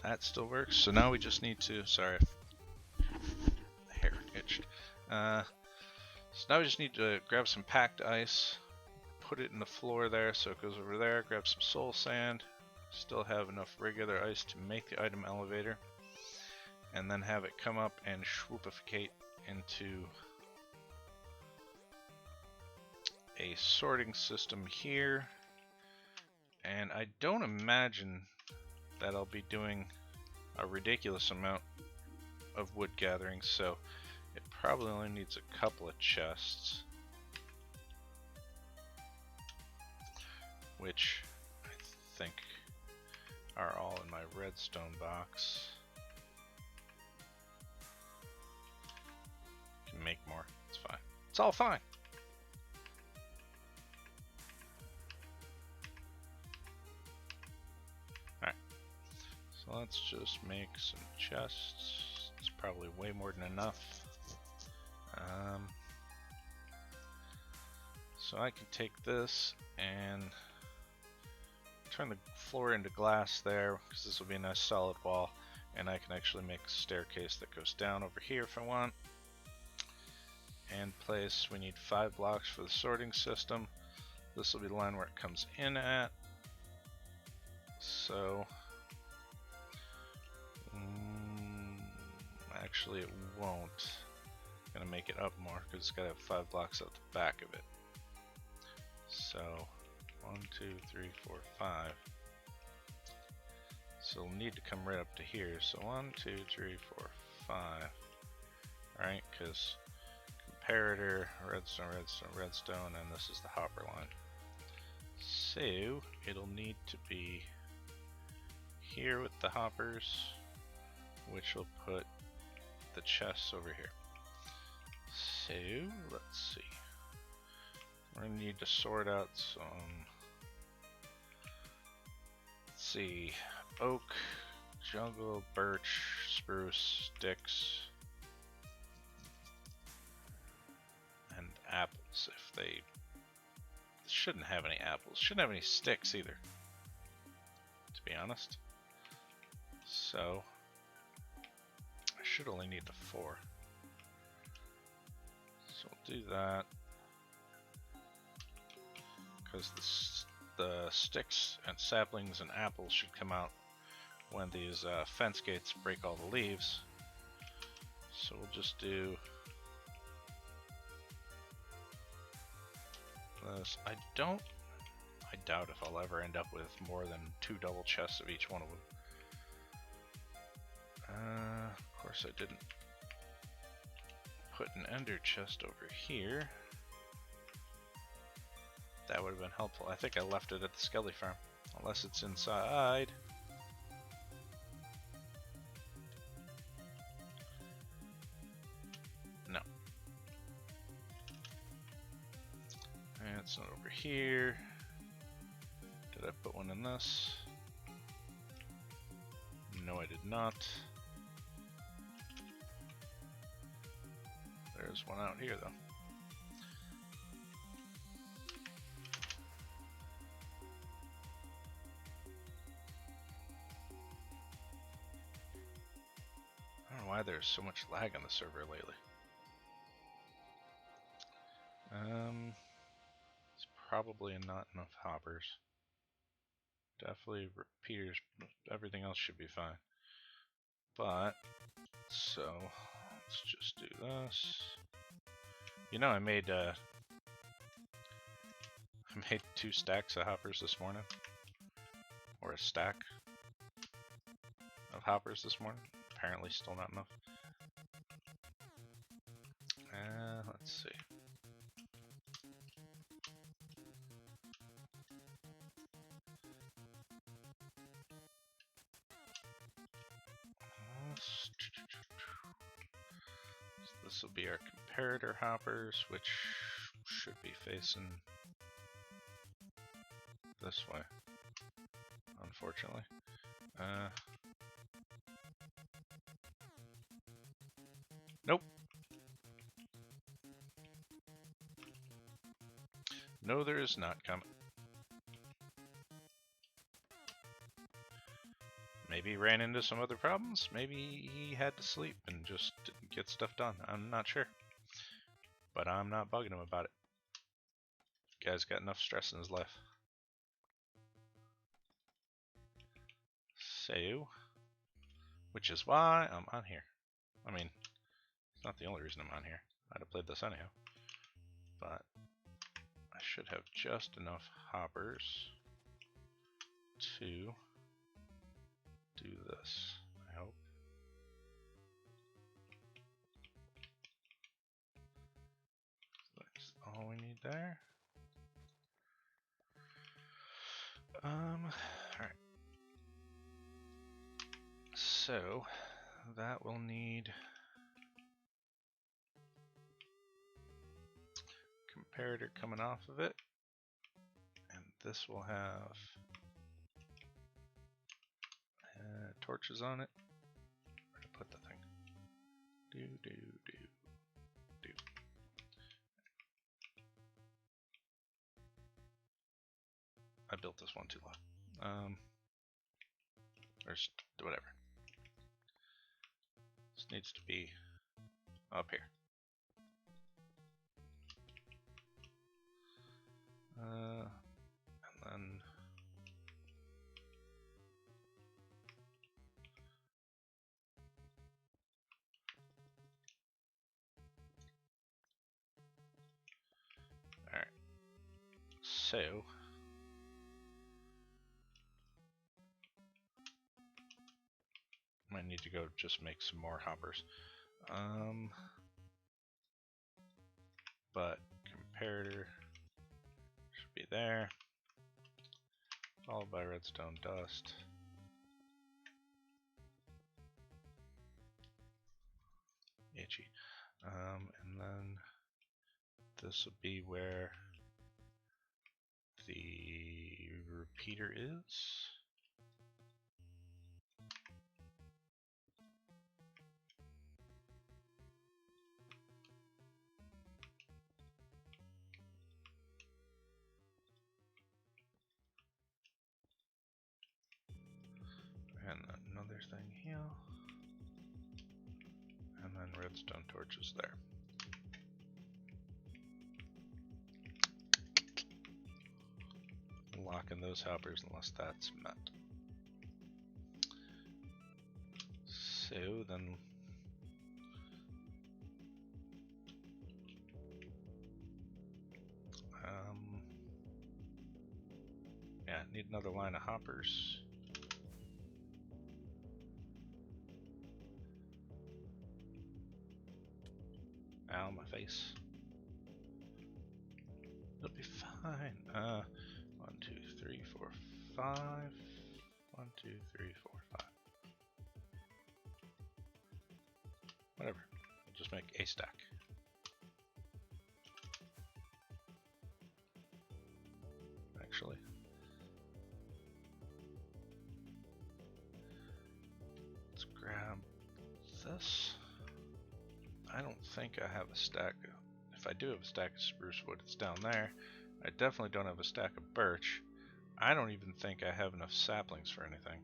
That still works. So now we just need to, sorry, hair itched. So now we just need to grab some packed ice, put it in the floor there so it goes over there, grab some soul sand, still have enough regular ice to make the item elevator, and then have it come up and swoopificate into a sorting system here. And I don't imagine that I'll be doing a ridiculous amount of wood gathering, so it probably only needs a couple of chests, which I think are all in my redstone box. Can make more, it's fine. It's all fine. So let's just make some chests. It's probably way more than enough. So I can take this and turn the floor into glass there, because this will be a nice solid wall, and I can actually make a staircase that goes down over here if I want. And place, we need 5 blocks for the sorting system. This will be the line where it comes in at. So Actually, it won't. I'm gonna make it up more because it's gotta have 5 blocks out the back of it. So 1, 2, 3, 4, 5. So we'll need to come right up to here. So 1, 2, 3, 4, 5. Right? Because comparator, redstone, redstone, redstone, and this is the hopper line. So it'll need to be here with the hoppers, which will put the chests over here. So let's see. We're gonna need to sort out some, let's see, oak, jungle, birch, spruce, sticks, and apples. If they shouldn't have any apples, shouldn't have any sticks either, to be honest. So I should only need the 4. So we'll do that. Because the sticks and saplings and apples should come out when these fence gates break all the leaves. So we'll just do this. I doubt if I'll ever end up with more than 2 double chests of each one of them. Of course I didn't put an ender chest over here. That would have been helpful. I think I left it at the Skelly farm, unless it's inside. No. And it's not over here. Did I put one in this? No, I did not. There's one out here though. I don't know why there's so much lag on the server lately. It's probably not enough hoppers. Definitely repeaters. Everything else should be fine. But so let's just do this. You know, I made 2 stacks of hoppers this morning, or a stack of hoppers this morning. Apparently, still not enough. Let's see. This will be our comparator hoppers, which should be facing this way, unfortunately. Nope. No, there is not coming. Maybe he ran into some other problems. Maybe he had to sleep and just didn't get stuff done. I'm not sure. But I'm not bugging him about it. The guy's got enough stress in his life. So, which is why I'm on here. I mean, it's not the only reason I'm on here. I'd have played this anyhow. But I should have just enough hoppers to do this, I hope. That's all we need there. Alright. So, that will need comparator coming off of it. And this will have torches on it. Where to put the thing? Do. I built this one too low. Or whatever. This needs to be up here. And then So might need to go just make some more hoppers. But comparator should be there, followed by redstone dust. Itchy. And then this will be where the repeater is. And another thing here. And then redstone torches there. Lock in those hoppers unless that's met. So then yeah, need another line of hoppers. Ow, my face. It'll be fine. 1, 2, 3, 4, 5. 1, 2, 3, 4, 5. Whatever. We'll just make a stack. Actually. Let's grab this. I don't think I have a stack. If I do have a stack of spruce wood, it's down there. I definitely don't have a stack of birch. I don't even think I have enough saplings for anything.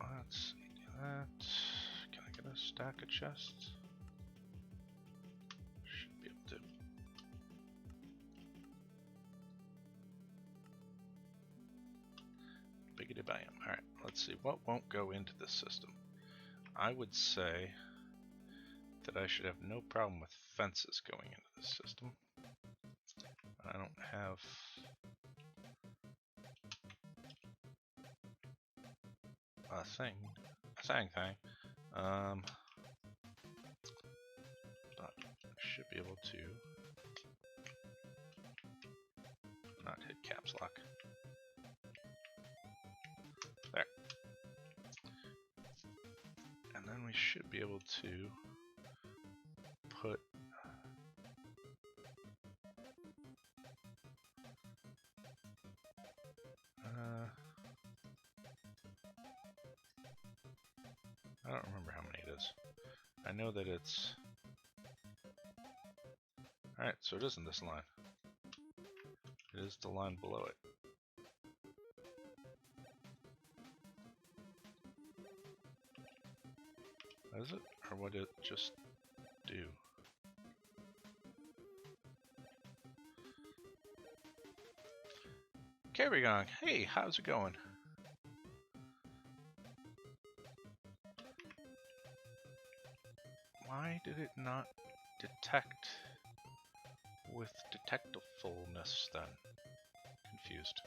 Let's see that. Can I get a stack of chests? Should be able to. Biggity bam. Alright, let's see. What won't go into this system? I would say that I should have no problem with fences going into this system. I don't have... a thing. But I should be able to not hit caps lock. There. And then we should be able to put I don't remember how many it is. I know that it's... Alright, so it isn't this line. It is the line below it. Is it? Or would it just do? Carryong, hey, how's it going? Why did it not detect with detectfulness then? Confused.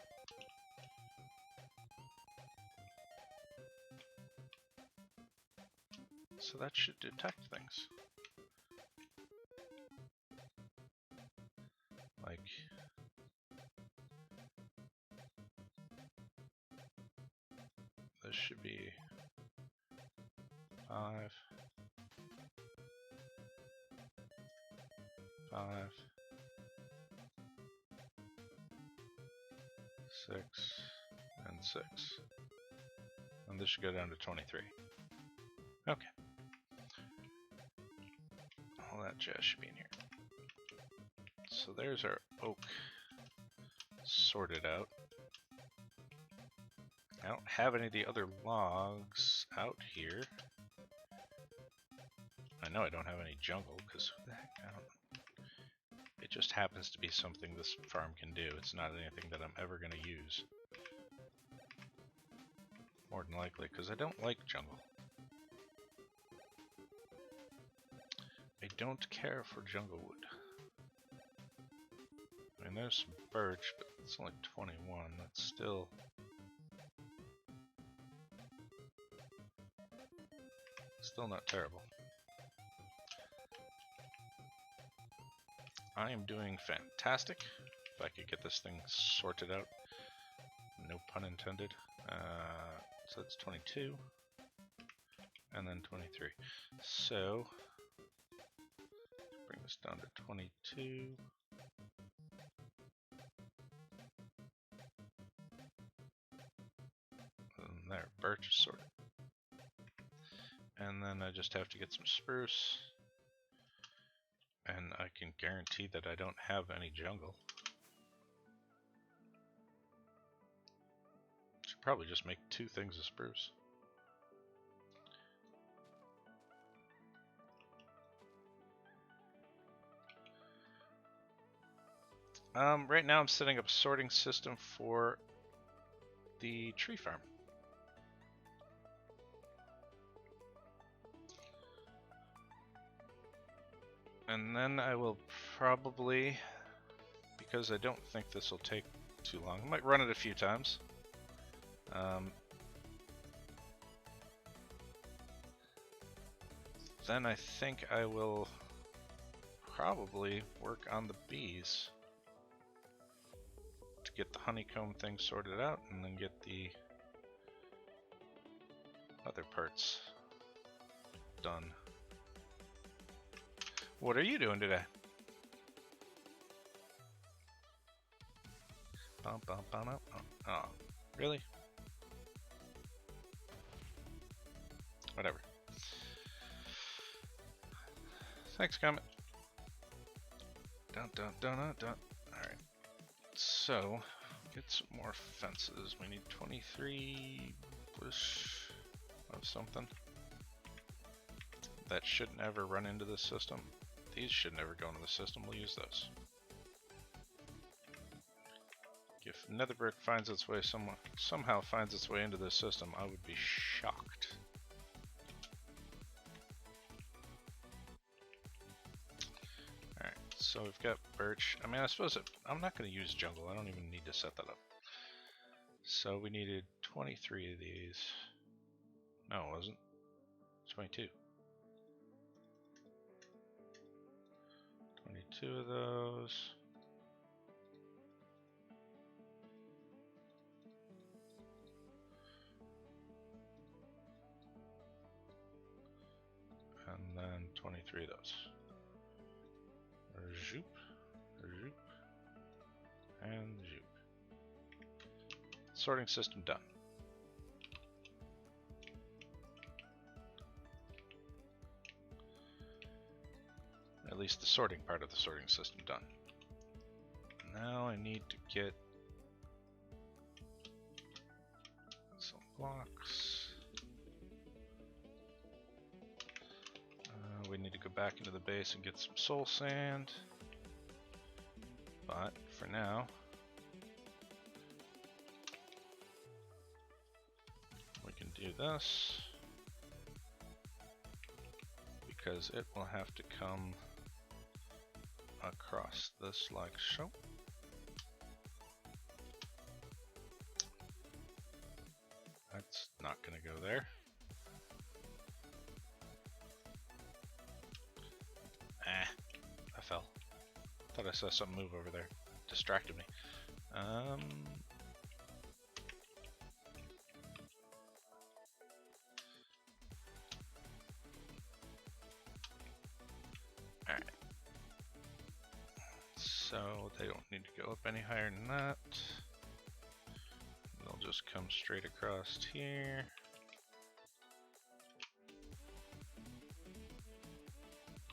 So that should detect things. Like... this should be 5, 5, 6, and 6. And this should go down to 23. Okay. All that jazz should be in here. So there's our oak sorted out. I don't have any of the other logs out here. I know I don't have any jungle, because who the heck, I don't know. It just happens to be something this farm can do. It's not anything that I'm ever going to use. More than likely, because I don't like jungle. I don't care for jungle wood. I mean, there's some birch, but it's only 21. That's still... still not terrible. I am doing fantastic. If I could get this thing sorted out. No pun intended. So that's 22. And then 23. So, bring this down to 22. And there, birch is sorted. And then I just have to get some spruce. And I can guarantee that I don't have any jungle. Should probably just make 2 things of spruce. Right now I'm setting up a sorting system for the tree farm. And then I will probably, because I don't think this will take too long, I might run it a few times. Then I think I will probably work on the bees to get the honeycomb thing sorted out and then get the other parts done. What are you doing today? Oh, really? Whatever. Thanks, Comet. Dun. Alright. So, get some more fences. We need 23 bush of something. That should never run into the system. These should never go into the system. We'll use those. If nether brick finds its way somehow finds its way into this system, I would be shocked. Alright, so we've got birch. I mean, I suppose I'm not going to use jungle. I don't even need to set that up. So we needed 23 of these. No, it wasn't. 22. 22 of those. And then 23 of those. Zoop, zoop, and zoop. Sorting system done. At least the sorting part of the sorting system done. Now I need to get some blocks. We need to go back into the base and get some soul sand. But for now, we can do this because it will have to come across this like so. That's not going to go there. I fell. Thought I saw something move over there. Distracted me. Alright. So they don't need to go up any higher than that. They'll just come straight across here.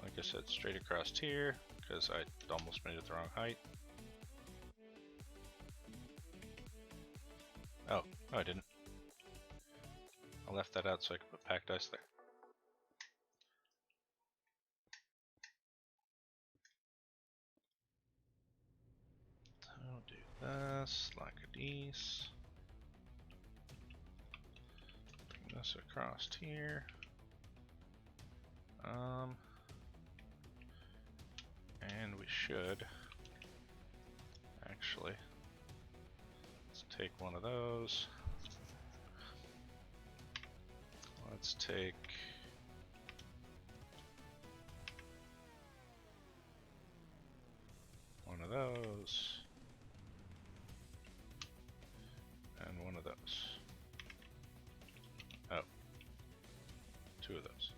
Like I said, straight across here, because I almost made it the wrong height. Oh, no I didn't. I left that out so I could put packed ice there. do this like these. Bring this across here. And we should actually, let's take one of those. Let's take one of those and one of those. Oh, two of those.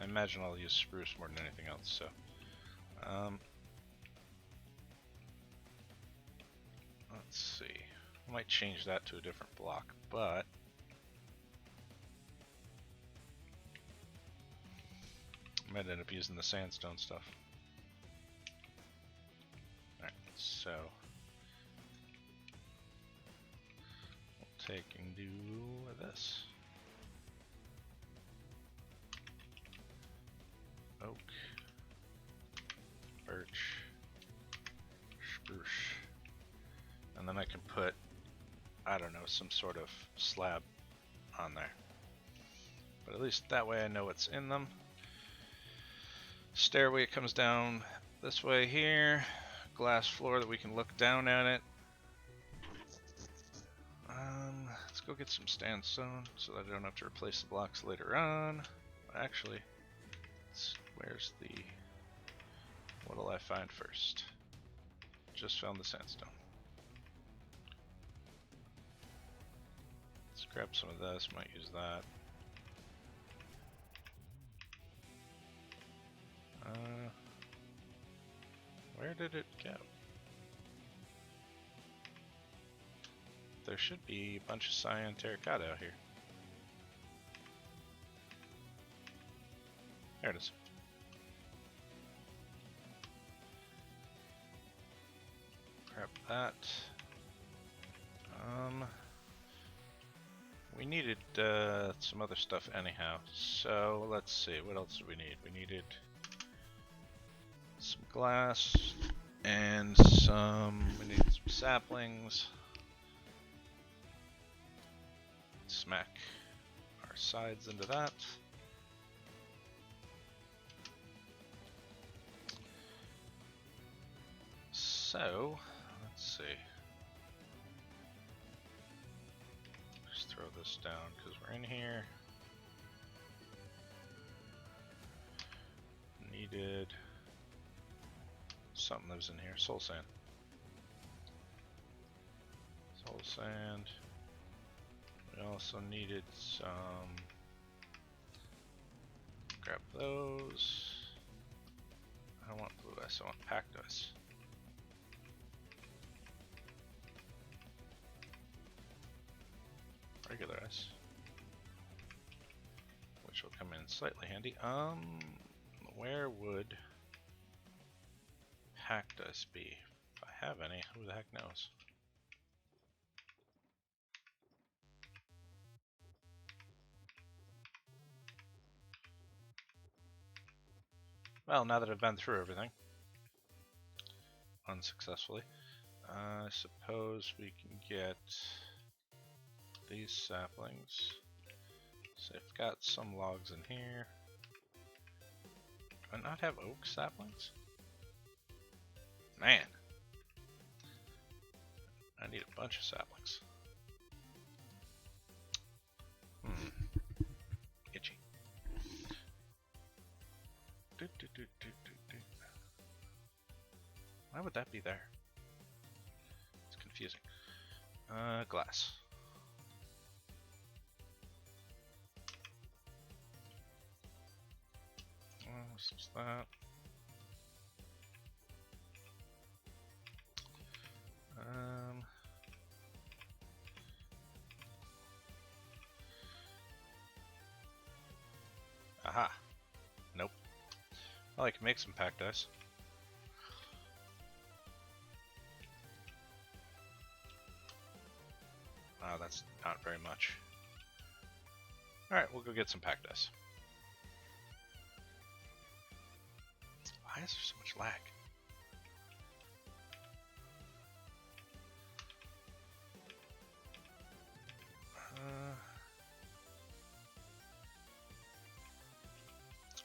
I imagine I'll use spruce more than anything else, so let's see. I might change that to a different block, but I might end up using the sandstone stuff. Alright, so we'll take and do this. Oak, birch, spruce, and then I can put, I don't know, some sort of slab on there. But at least that way I know what's in them. Stairway comes down this way here. Glass floor that we can look down at it. Let's go get some sandstone so that I don't have to replace the blocks later on. Actually, where's the... what'll I find first? Just found the sandstone. Let's grab some of this, might use that. Where did it go? There should be a bunch of cyan terracotta out here. There it is. Grab that. We needed some other stuff anyhow, so let's see, what else do we need? We needed some glass and we need some saplings. Smack our sides into that. So, let's see. Just throw this down because we're in here. Needed something that was in here. Soul sand. Soul sand. We also needed some. Grab those. I don't want blue ice, I want packed ice. Regular ice. Which will come in slightly handy. Where would packed ice be? If I have any, who the heck knows? Well, now that I've been through everything, unsuccessfully, I suppose we can get these saplings. So I've got some logs in here. Do I not have oak saplings? Man, I need a bunch of saplings. Itchy. Why would that be there? It's confusing. Glass. What's that? Aha. Nope. Well, I can make some packed ice. Oh, that's not very much. Alright, we'll go get some packed ice. Why is there so much lag?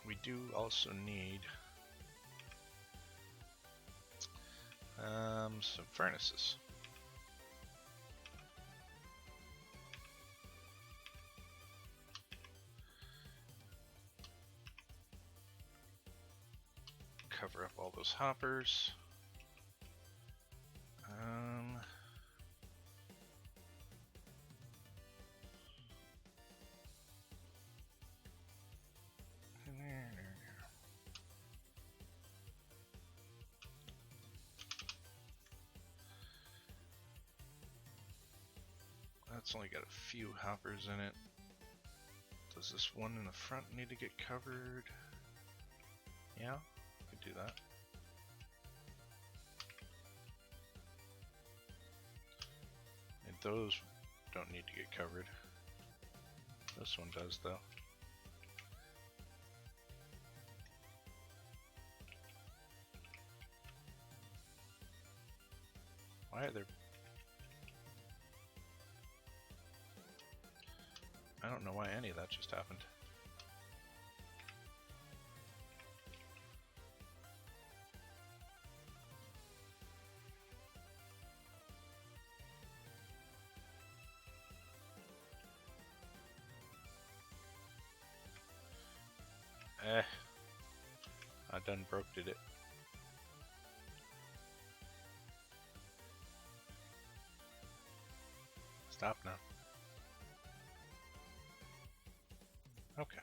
we do also need some furnaces. Cover up all those hoppers. That's only got a few hoppers in it. Does this one in the front need to get covered? Yeah, could do that. And those don't need to get covered. This one does though. Why are there... I don't know why any of that just happened. I done broke did it. Stop now. Okay.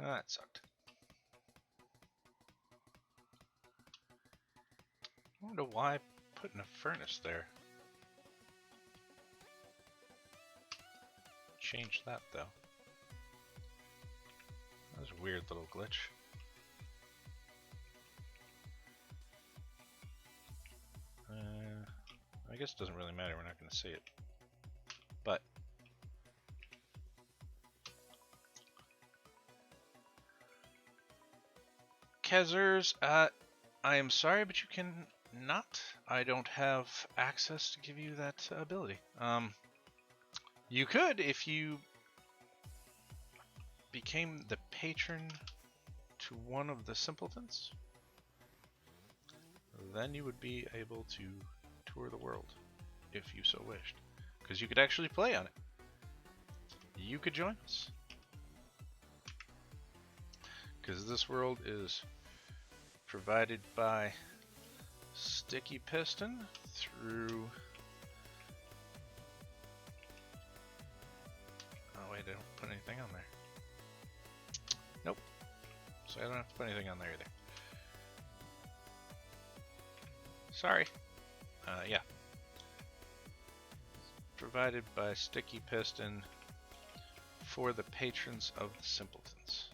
That sucked. I wonder why putting a furnace there. Change that though. That was a weird little glitch. I guess it doesn't really matter, we're not going to see it. But Kezers, I am sorry, but you can not. I don't have access to give you that ability. You could if you became the patron to one of the Simpletons. Then you would be able to tour the world if you so wished, because you could actually play on it. You could join us, because this world is provided by Sticky Piston through... Oh wait, I don't put anything on there. Nope. So I don't have to put anything on there either. Sorry. Yeah. Provided by Sticky Piston for the patrons of the Simpletons.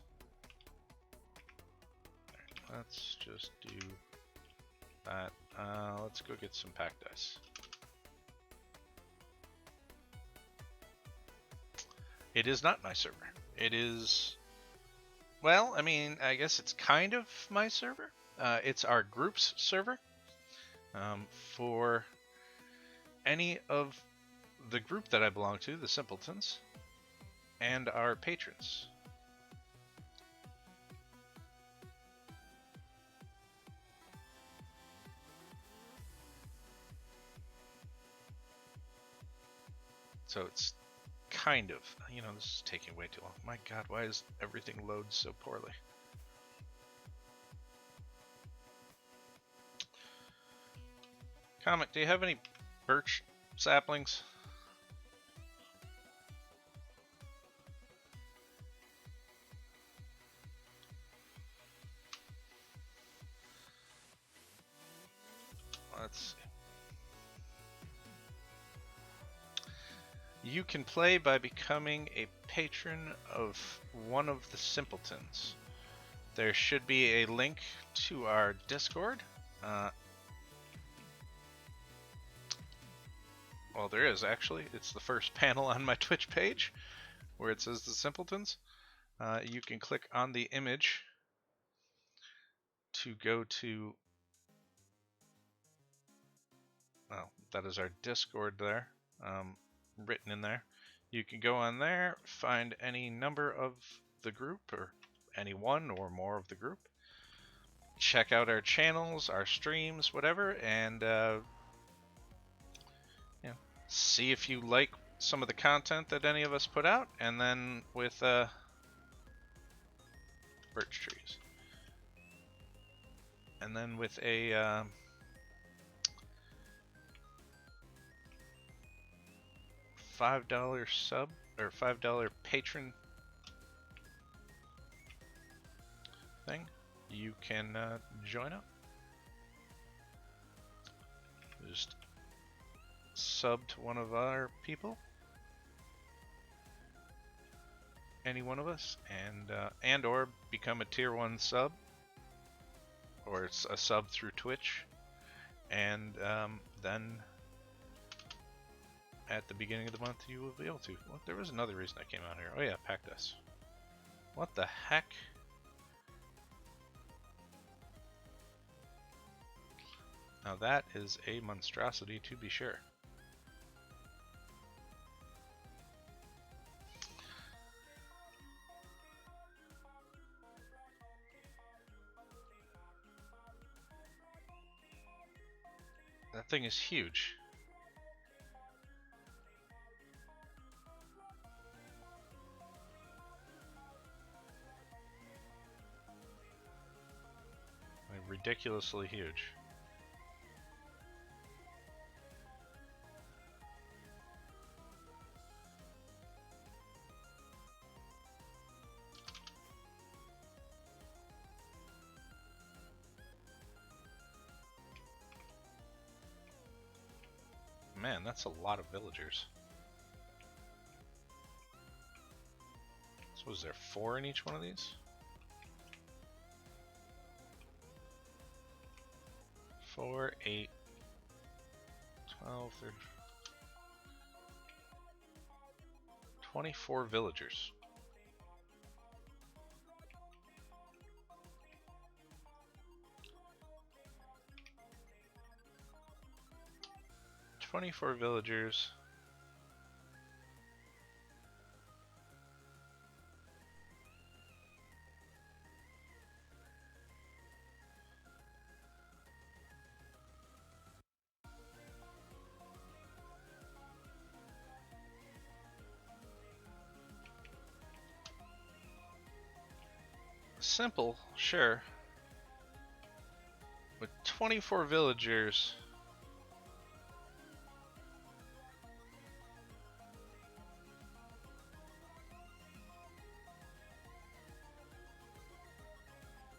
Right, let's just do that. Let's go get some pack dice. It is not my server. It is... Well, I mean, I guess it's kind of my server. It's our group's server. For any of the group that I belong to, the Simpletons, and our patrons. So it's kind of, you know, this is taking way too long. My God, why is everything load so poorly? Comet, do you have any birch saplings? Let's see. You can play by becoming a patron of one of the Simpletons. There should be a link to our Discord. Well, there is actually. It's the first panel on my Twitch page where it says the Simpletons. You can click on the image to go to... Well, that is our Discord there. written in there. You can go on there, find any number of the group, or any one or more of the group. Check out our channels, our streams, whatever, and see if you like some of the content that any of us put out, and then with birch trees, and then with a $5 sub or $5 patron thing, you can join up. Just sub to one of our people, any one of us, and or become a tier 1 sub, or it's a sub through Twitch, and then at the beginning of the month you will be able to. Well, there was another reason I came out here. Oh yeah, Pactus. What the heck? Now that is a monstrosity, to be sure. That thing is huge. Like, ridiculously huge. Man, that's a lot of villagers. So was there 4 in each one of these? 4, 8, 12, 13, 24 villagers. Villagers. Simple, sure. With 24 villagers.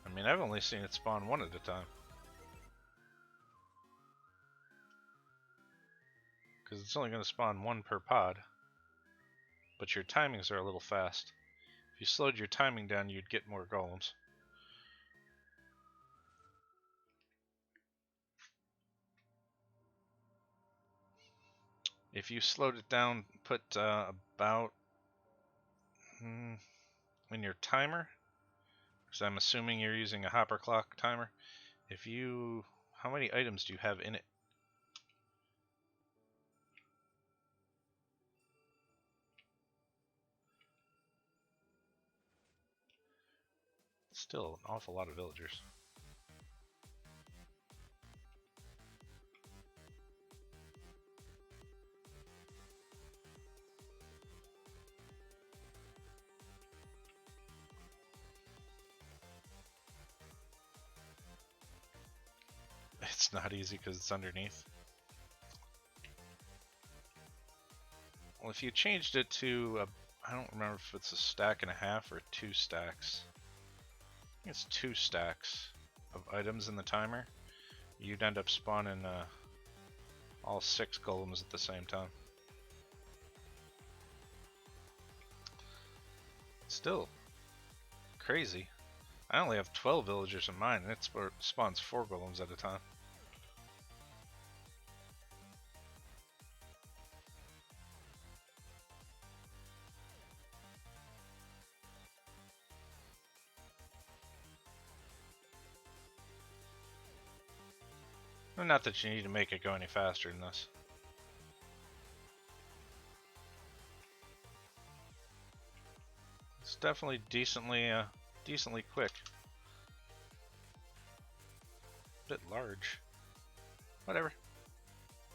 I mean, I've only seen it spawn one at a time. Because it's only going to spawn one per pod. But your timings are a little fast. If you slowed your timing down, you'd get more golems. If you slowed it down, put about in your timer, because I'm assuming you're using a hopper clock timer. How many items do you have in it? Still an awful lot of villagers. It's not easy because it's underneath. Well, if you changed it to, I don't remember if it's a stack and a half or 2 stacks. I think it's 2 stacks of items in the timer. You'd end up spawning all 6 golems at the same time. Still crazy. I only have 12 villagers in mine, and it spawns 4 golems at a time. Not that you need to make it go any faster than this. It's definitely decently quick. Bit large. Whatever.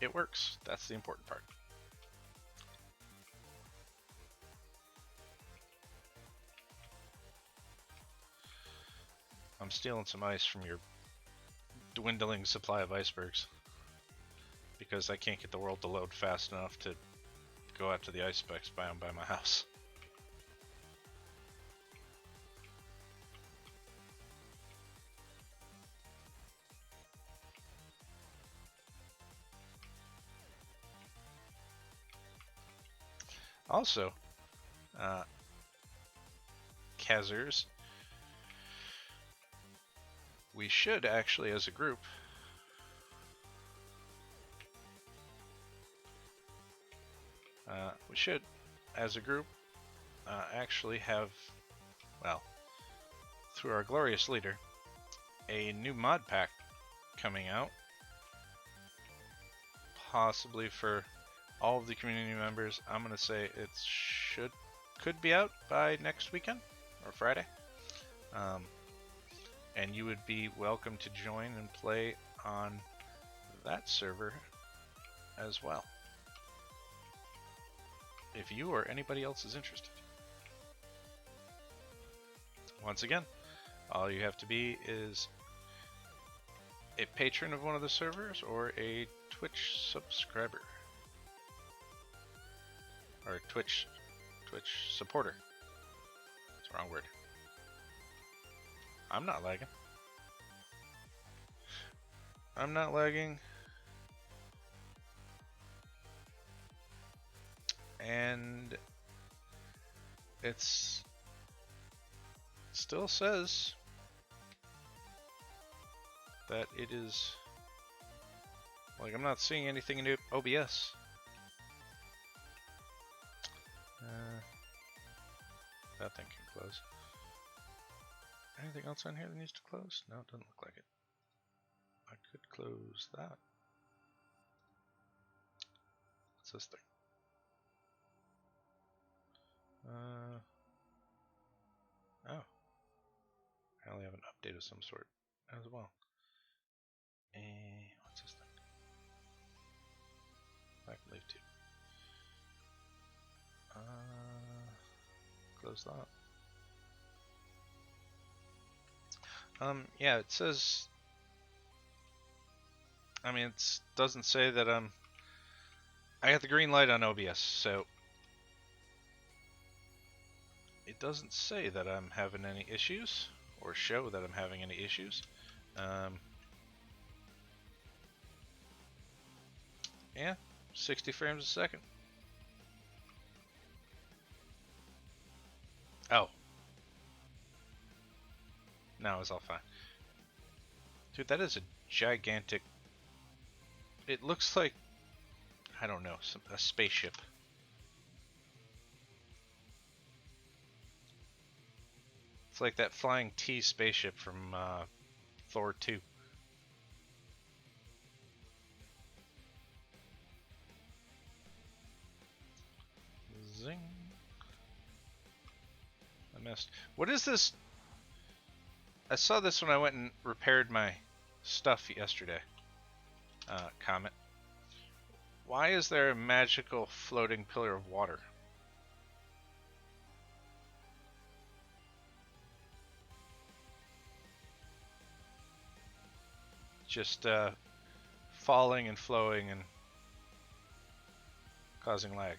It works. That's the important part. I'm stealing some ice from your dwindling supply of icebergs because I can't get the world to load fast enough to go out to the ice specs biome by my house. Also, Kazers, we should actually, as a group, actually have, well, through our glorious leader, a new mod pack coming out, possibly for all of the community members. I'm gonna say it could be out by next weekend or Friday, and you would be welcome to join and play on that server as well, if you or anybody else is interested. Once again, all you have to be is a patron of one of the servers or a Twitch subscriber. Or Twitch supporter. That's the wrong word. I'm not lagging. I'm not lagging. And it's still says that it is, like, I'm not seeing anything in OBS. That thing can close. Anything else on here that needs to close? No, it doesn't look like it. I could close that. What's this thing? Oh. I only have an update of some sort as well. What's this thing? I can leave too. Close that. Yeah, it says, I mean, it doesn't say that I got the green light on OBS, so it doesn't say that I'm having any issues, or show that I'm having any issues. Yeah, 60 frames a second. Oh. No, it's all fine. Dude, that is a gigantic... It looks like, I don't know, a spaceship. It's like that flying T spaceship from Thor 2. Zing. I missed. What is this? I saw this when I went and repaired my stuff yesterday. Comet. Why is there a magical floating pillar of water? Just falling and flowing and causing lag.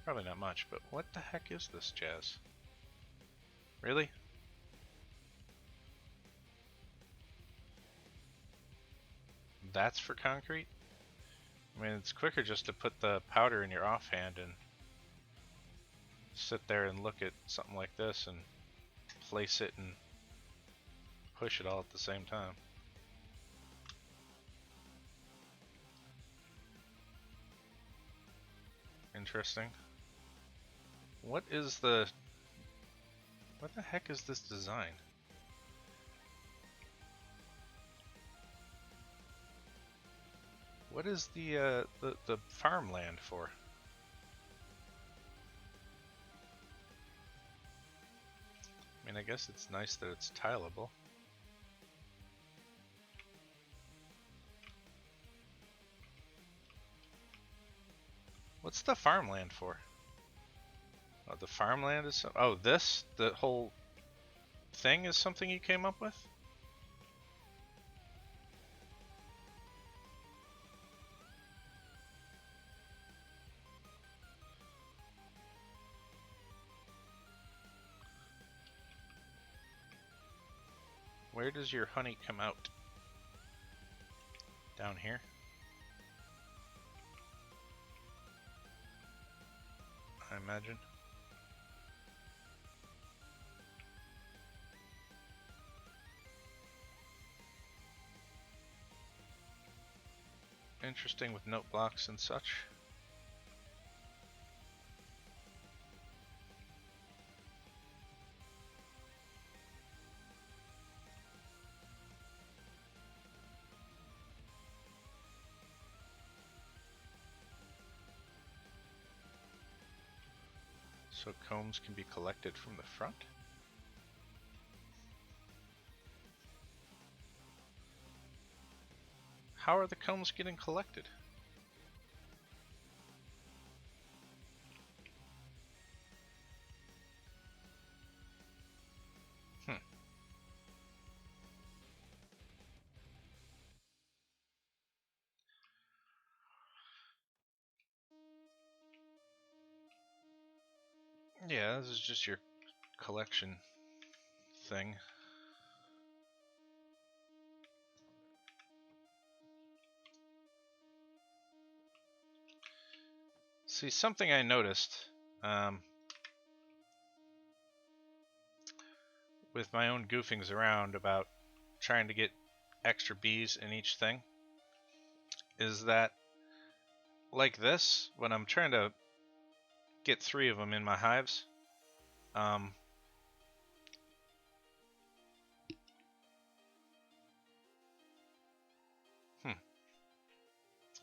Probably not much, but what the heck is this jazz? Really? That's for concrete? I mean, it's quicker just to put the powder in your offhand and sit there and look at something like this and place it and push it all at the same time. Interesting. What the heck is this design? What is the farmland for? mean, I guess it's nice that it's tileable. What's the farmland for? Oh, the farmland is... Oh, this? The whole thing is something you came up with? Where does your honey come out? Down here? I imagine. Interesting with note blocks and such. So combs can be collected from the front? How are the combs getting collected? Yeah, this is just your collection thing. See, something I noticed with my own goofings around about trying to get extra bees in each thing is that, like this, when I'm trying to get 3 of them in my hives, oh,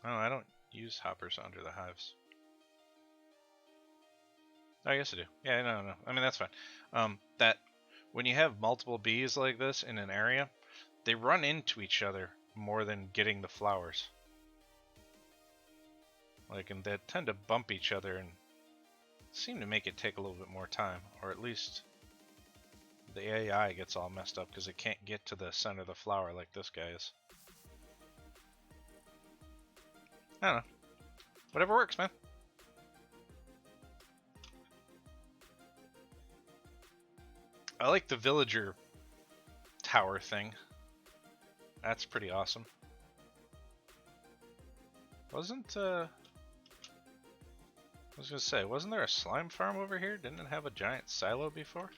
I don't use hoppers under the hives. Oh, yes I do. Yeah, no. I mean, that's fine. That when you have multiple bees like this in an area, they run into each other more than getting the flowers. Like, and they tend to bump each other and seem to make it take a little bit more time, or at least the AI gets all messed up because it can't get to the center of the flower like this guy is. I don't know. Whatever works, man. I like the villager tower thing. That's pretty awesome. I was gonna say, wasn't there a slime farm over here? Didn't it have a giant silo before?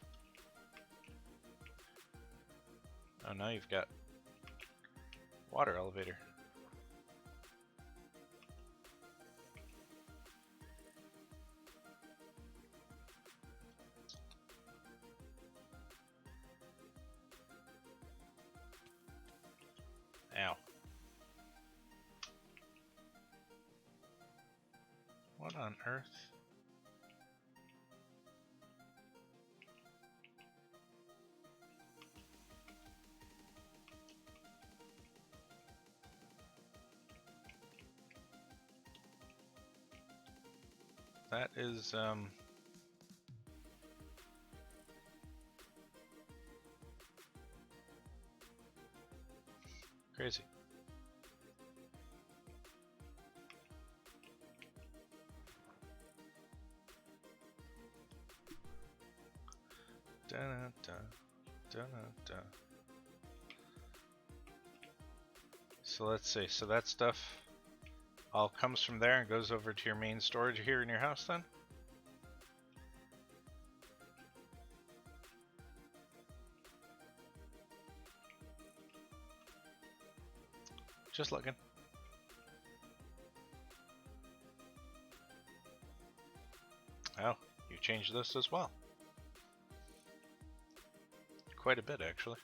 Oh, now you've got water elevator. Ow. What on earth? That is, crazy. So let's see. So that stuff all comes from there and goes over to your main storage here in your house then? Just looking. Oh, you changed this as well. Quite a bit, actually.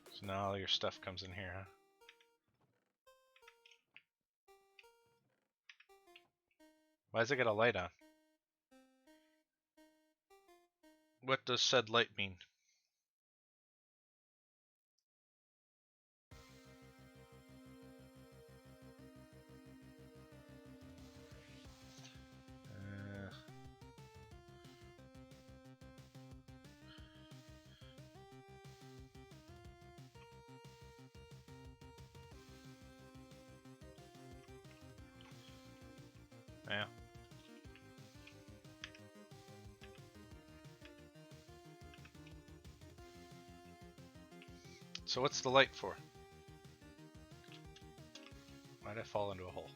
So now all your stuff comes in here, huh? Why does it get a light on? What does said light mean? Yeah. So what's the light for? Why'd I fall into a hole?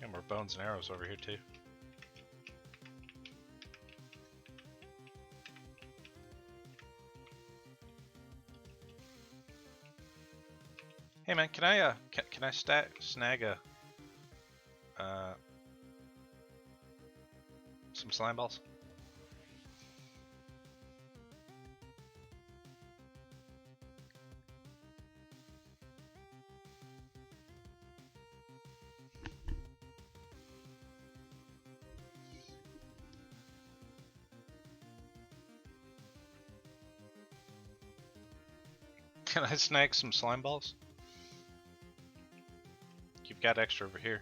And more bones and arrows over here too. Hey man, can I snag a some slime balls? Can I snag some slime balls? You've got extra over here.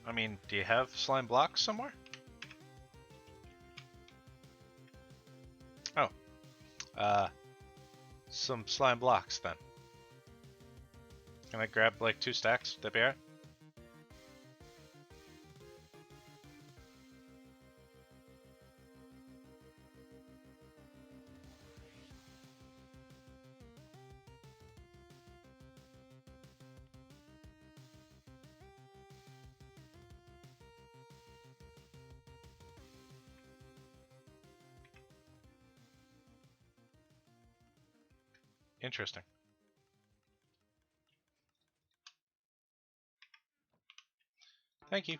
I mean, do you have slime blocks somewhere? Oh. Some slime blocks then. Can I grab like 2 stacks? Would that be alright? Interesting. Thank you.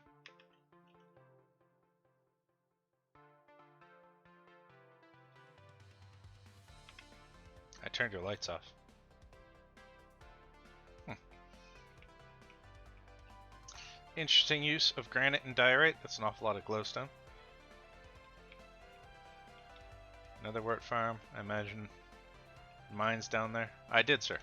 I turned your lights off. Interesting use of granite and diorite. That's an awful lot of glowstone. Another wort farm. I imagine mines down there. I did, sir.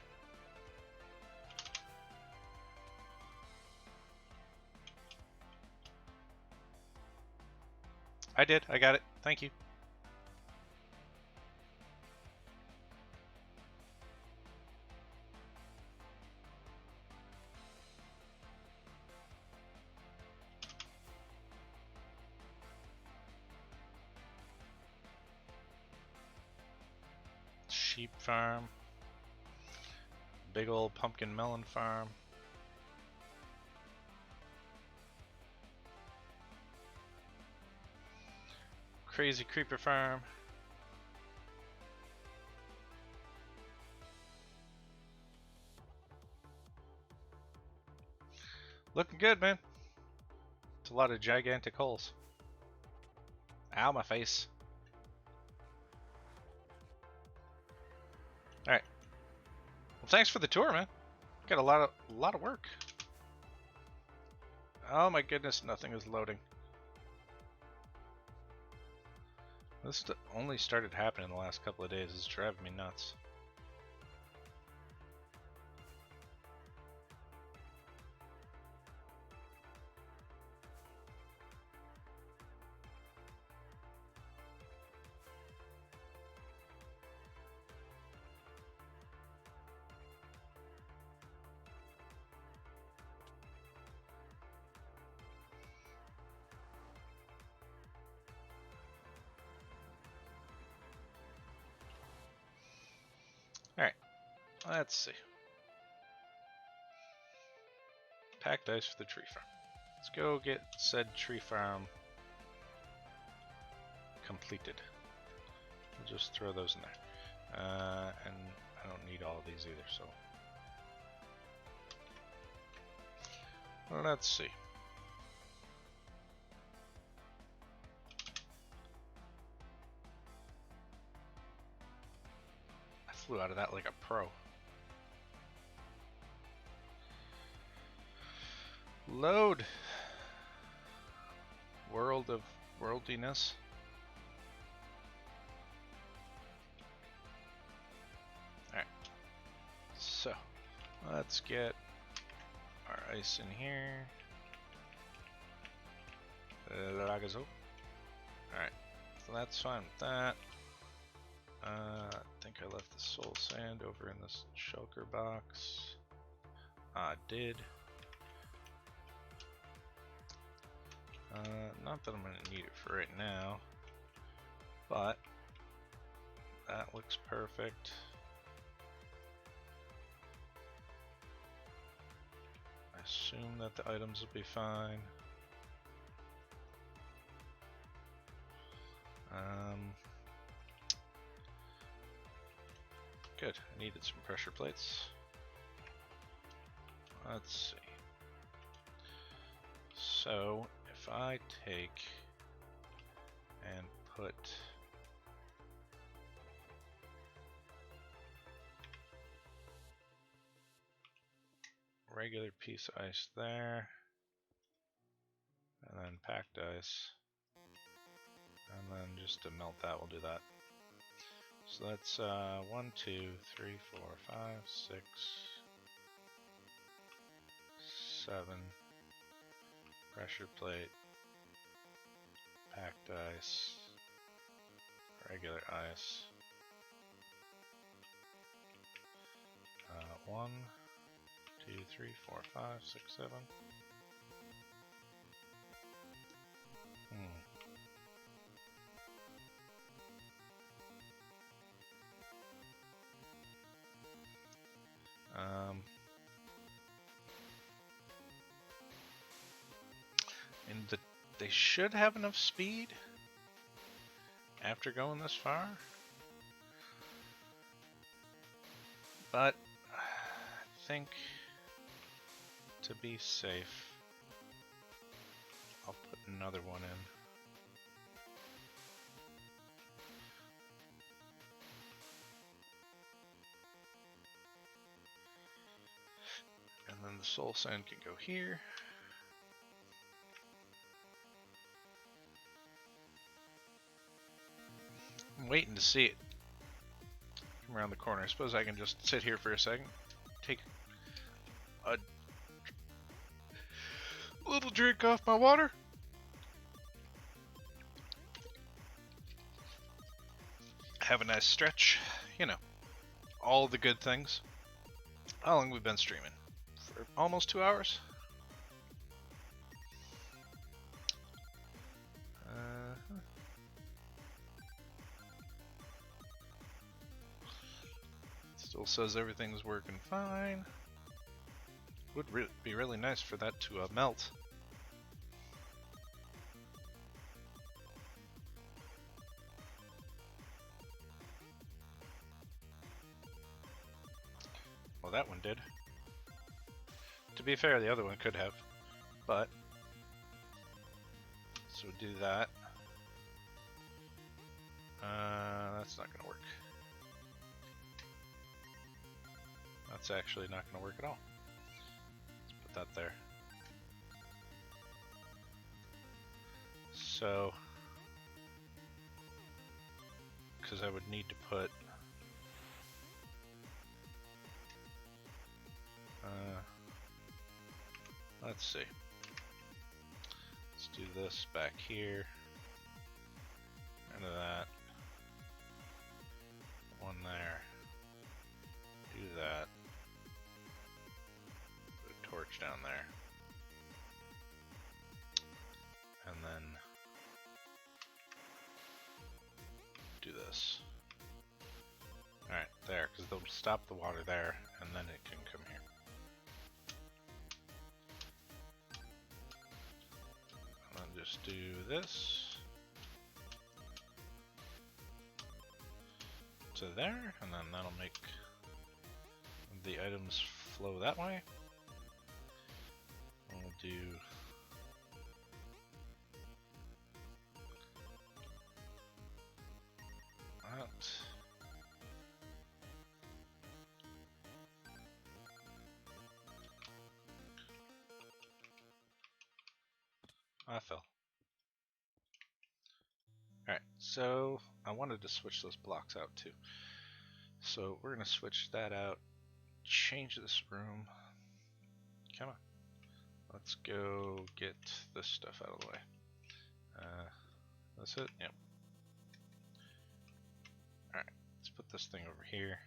I did. I got it. Thank you. Sheep farm. Big old pumpkin melon farm. Crazy creeper farm. Looking good, man. It's a lot of gigantic holes. Ow, my face. Alright. Well, thanks for the tour, man. Got a lot of work. Oh my goodness, nothing is loading. This only started happening in the last couple of days. It's driving me nuts. Alright, let's see. Pack dice for the tree farm. Let's go get said tree farm completed. We'll just throw those in there. And I don't need all of these either, so. Well, let's see. flew out of that like a pro. Load. World of worldiness. Alright. So, let's get our ice in here. Lagazo. Alright. So that's fine with that. I think I left the soul sand over in this shulker box. I did. Not that I'm going to need it for right now, but that looks perfect. I assume that the items will be fine. Good, I needed some pressure plates. Let's see. So, if I take and put regular piece of ice there, and then packed ice, and then just to melt that, we'll do that. So that's 1, 2, 3, 4, 5, 6, 7 pressure plate, packed ice, regular ice. 1, 2, 3, 4, 5, 6, 7. And they should have enough speed after going this far, but I think to be safe, I'll put another one in. And then the soul sand can go here. I'm waiting to see it come around the corner. I suppose I can just sit here for a second, take a little drink off my water. Have a nice stretch, you know, all the good things. How long have we been streaming? For almost 2 hours? Still says everything's working fine. Would be really nice for that to melt. Well, that one did. To be fair, the other one could have, but so do that. That's not going to work. That's actually not going to work at all. Let's put that there. So, because I would need to put let's see. Let's do this back here. Into that. One there. Do that. Put a torch down there. And then do this. Alright, there, because they'll stop the water there, and then it can come here. And then just do this to there, and then that'll make the items flow that way. And we'll do that. I fell. Alright, so I wanted to switch those blocks out too. So we're going to switch that out, change this room. Come on. Let's go get this stuff out of the way. That's it? Yep. Alright, let's put this thing over here.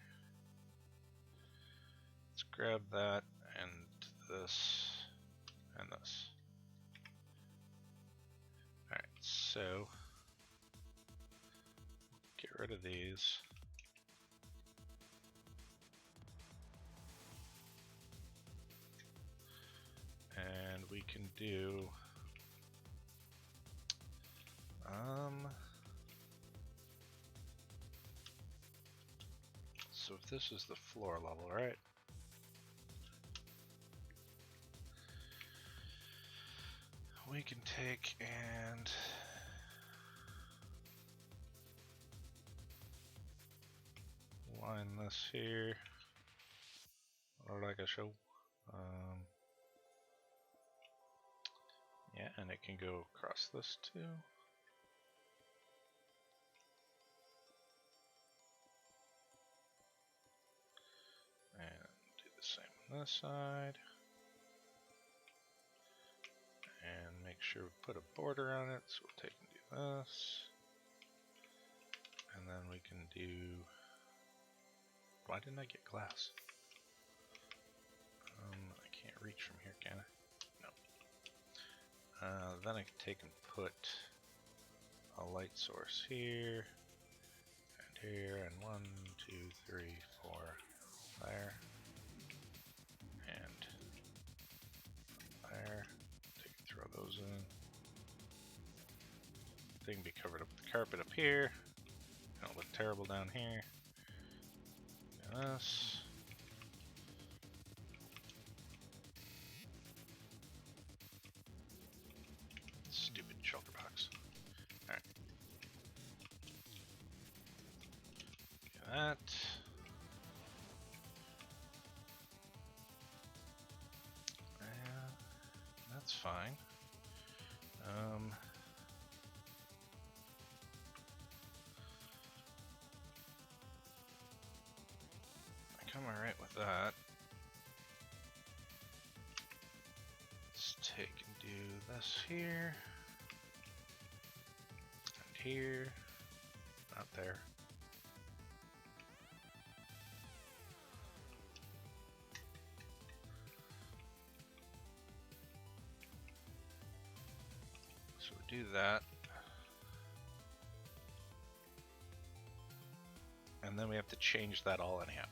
Let's grab that and this and this. Alright, so get rid of these. And we can do so if this is the floor level, right? We can take and line this here, or like I show. Yeah, and it can go across this too. And do the same on this side. And make sure we put a border on it, so we'll take and do this. And then we can do... Why didn't I get glass? I can't reach from here, can I? No. Then I can take and put a light source here, and here, and 1, 2, 3, 4, there, and there. Take and throw those in. They can be covered up with the carpet up here. It'll look terrible down here. And this. Stupid shelter box. Alright. That. That's fine. I come alright with that. Let's take and do this here. And here. Not there. So we do that. And then we have to change that all anyhow.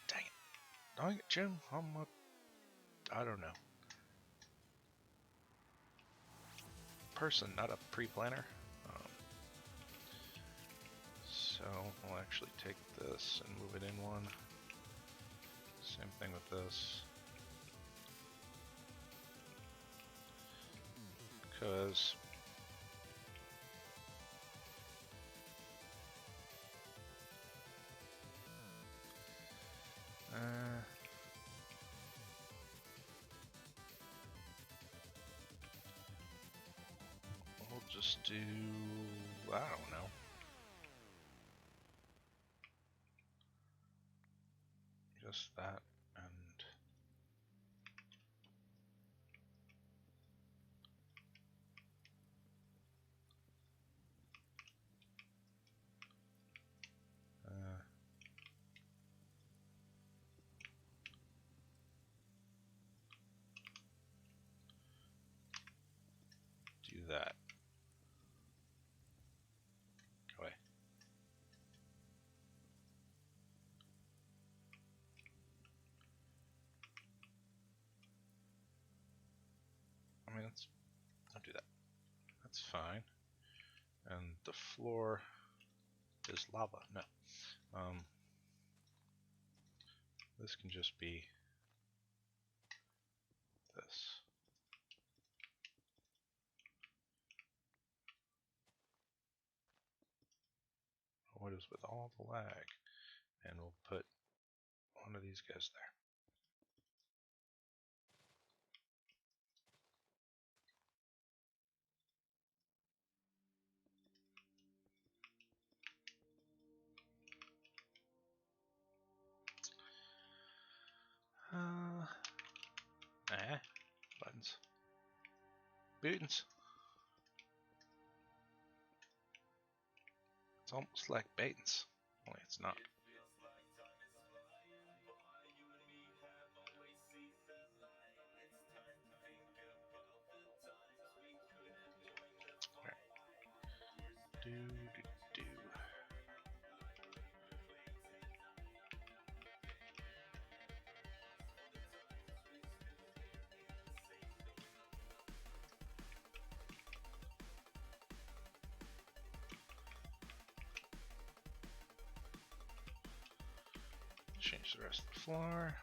Dang it. Dang it, Jim. I don't know. Person, not a pre-planner. So we'll actually take this and move it in one. Same thing with this. Because we'll just do, I don't know. Just that and do that. Go away. I mean, I'll do that. That's fine. And the floor is lava. No. This can just be this. What is with all the lag? And we'll put one of these guys there. beans. It's almost like beans. Only it's not. Right. Do. Change the rest of the floor.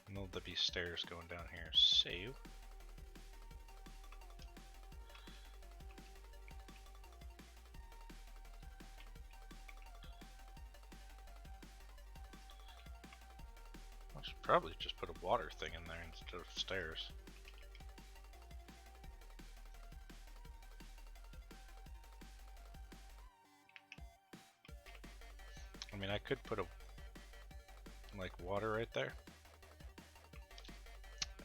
And there'll be stairs going down here. So I should probably just put a water thing in there instead of stairs. I mean, I could put a water right there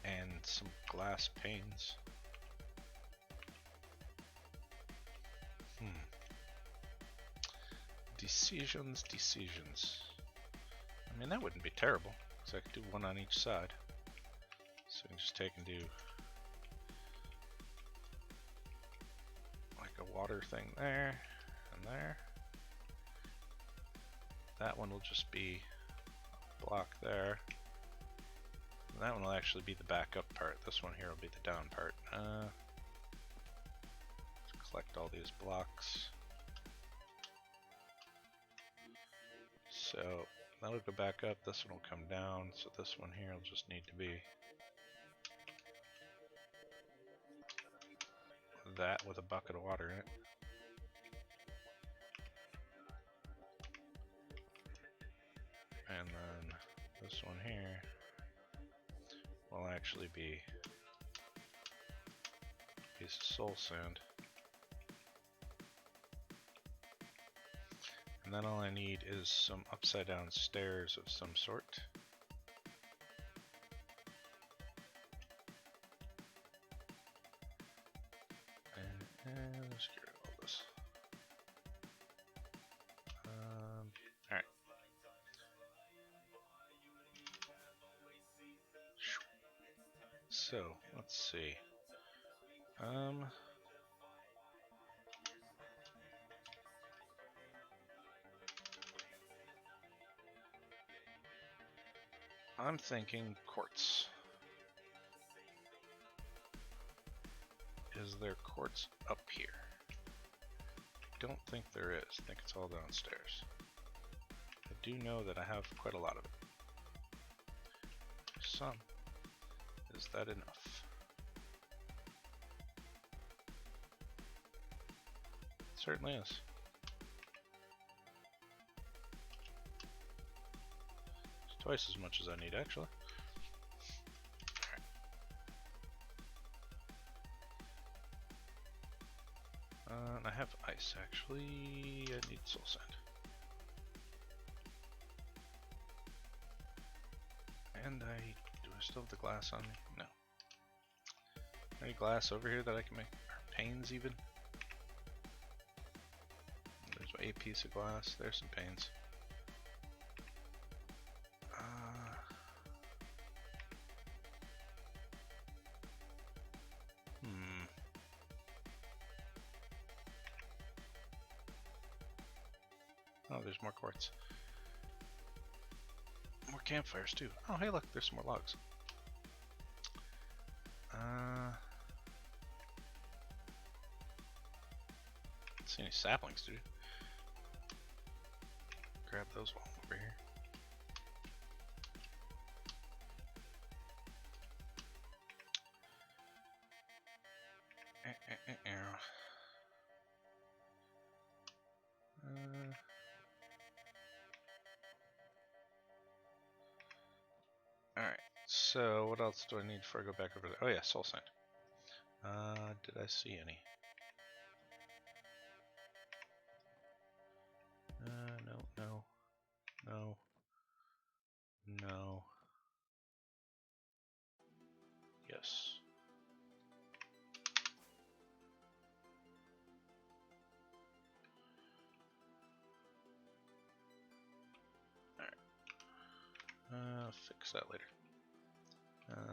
and some glass panes. Decisions. I mean, that wouldn't be terrible, because I could do one on each side. So I can just take and do like a water thing there and there. That one will just be a block there. And that one will actually be the backup part. This one here will be the down part. Let's collect all these blocks. So that'll go back up, this one will come down, so this one here will just need to be that with a bucket of water in it. And then this one here will actually be a piece of soul sand. And then all I need is some upside down stairs of some sort. And let's get rid of all this. Alright. So, let's see. I'm thinking quartz. Is there quartz up here? I don't think there is. I think it's all downstairs. I do know that I have quite a lot of it. Some. Is that enough? It certainly is. It's twice as much as I need, actually. And I have ice, actually. I need soul sand. And do I still have the glass on me? No. Any glass over here that I can make? Or panes, even? There's a piece of glass. There's some panes. Oh, there's more quartz. More campfires too. Oh, hey, look, there's some more logs. Don't see any saplings, dude. Grab those while I'm over here. Alright, so what else do I need before I go back over there? Oh yeah, soul sand. Did I see any? No. No. No. Yes. I'll fix that later.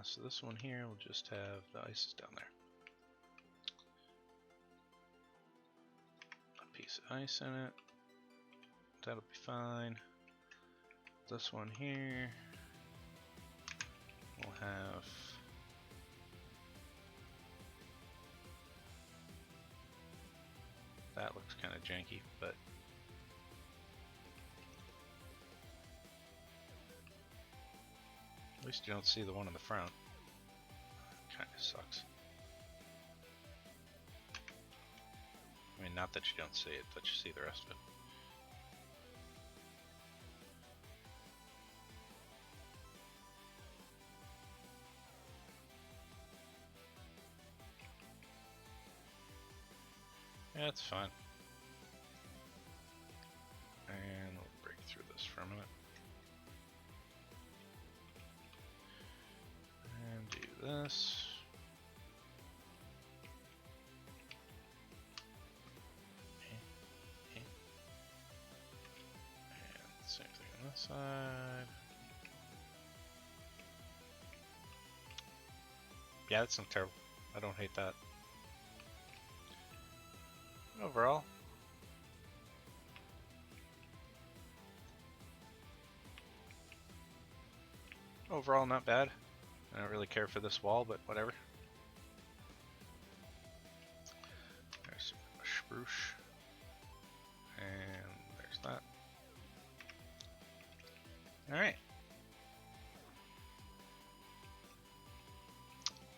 So this one here will just have the ices down there. A piece of ice in it. That'll be fine. This one here will have that looks kind of janky, but at least you don't see the one in the front. Kind of sucks. I mean, not that you don't see it, but you see the rest of it. Yeah, it's fine. And we'll break through this for a minute. And do this. And same thing on this side. Yeah, that's not terrible. I don't hate that. Overall not bad. I don't really care for this wall, but whatever. There's a spruce. And there's that. Alright.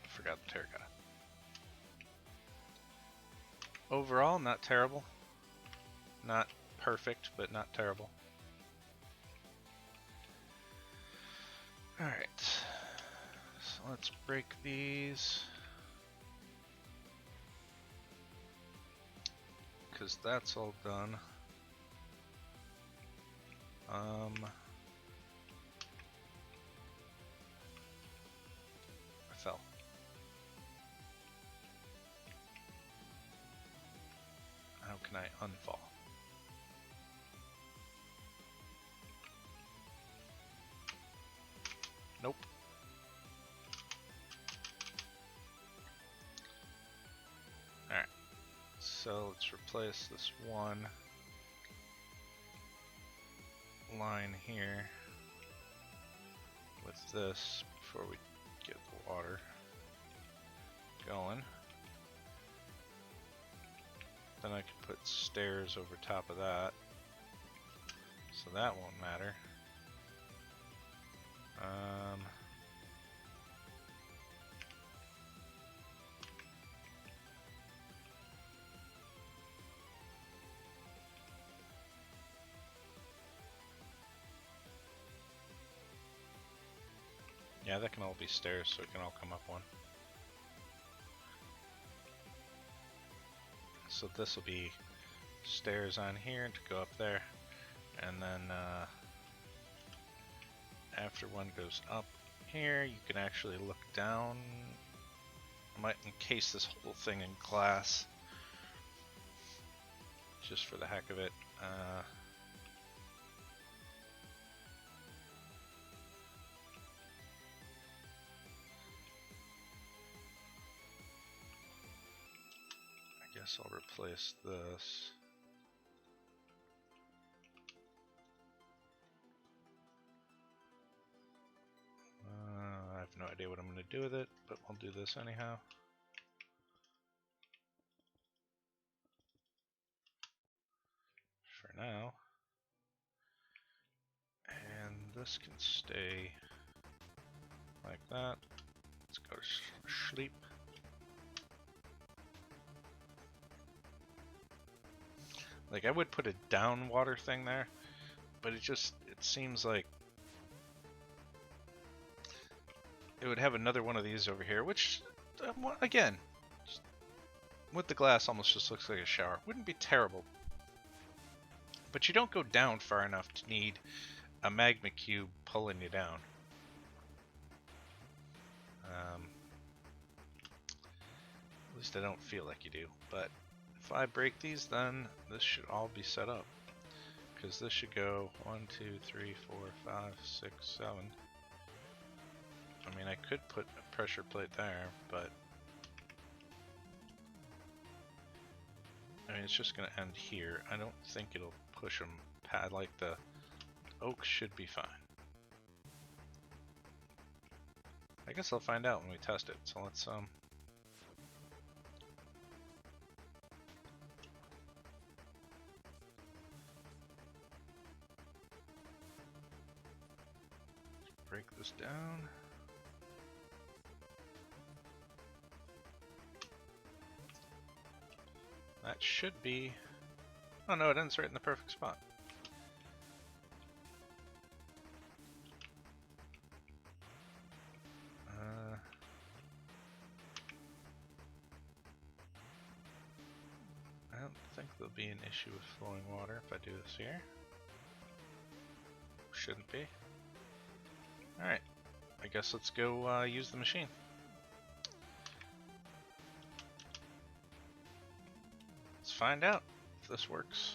Forgot the terracotta. Overall, not terrible. Not perfect, but not terrible. Alright. So let's break these. Because that's all done. I fell. How can I unfall? Nope. Alright. So let's replace this one line here with this before we get the water going. Then I can put stairs over top of that, so that won't matter. Yeah, that can all be stairs, so it can all come up one. So this will be stairs on here to go up there, and then after one goes up here, you can actually look down. I might encase this whole thing in glass, just for the heck of it. I guess I'll replace this. I have no idea what I'm going to do with it, but we'll do this anyhow. For now. And this can stay like that. Let's go to sleep. Like, I would put a down water thing there, but it seems like it would have another one of these over here, which, again, with the glass almost just looks like a shower. Wouldn't be terrible. But you don't go down far enough to need a magma cube pulling you down. At least I don't feel like you do. But if I break these, then this should all be set up. Because this should go 1, 2, 3, 4, 5, 6, 7. I mean, I could put a pressure plate there, but I mean, it's just going to end here. I don't think it'll push them past, like the oak should be fine. I guess I'll find out when we test it. So let's break this down. That should be... Oh no, it ends right in the perfect spot. I don't think there'll be an issue with flowing water if I do this here. Shouldn't be. Alright, I guess let's go use the machine. Let's find out if this works.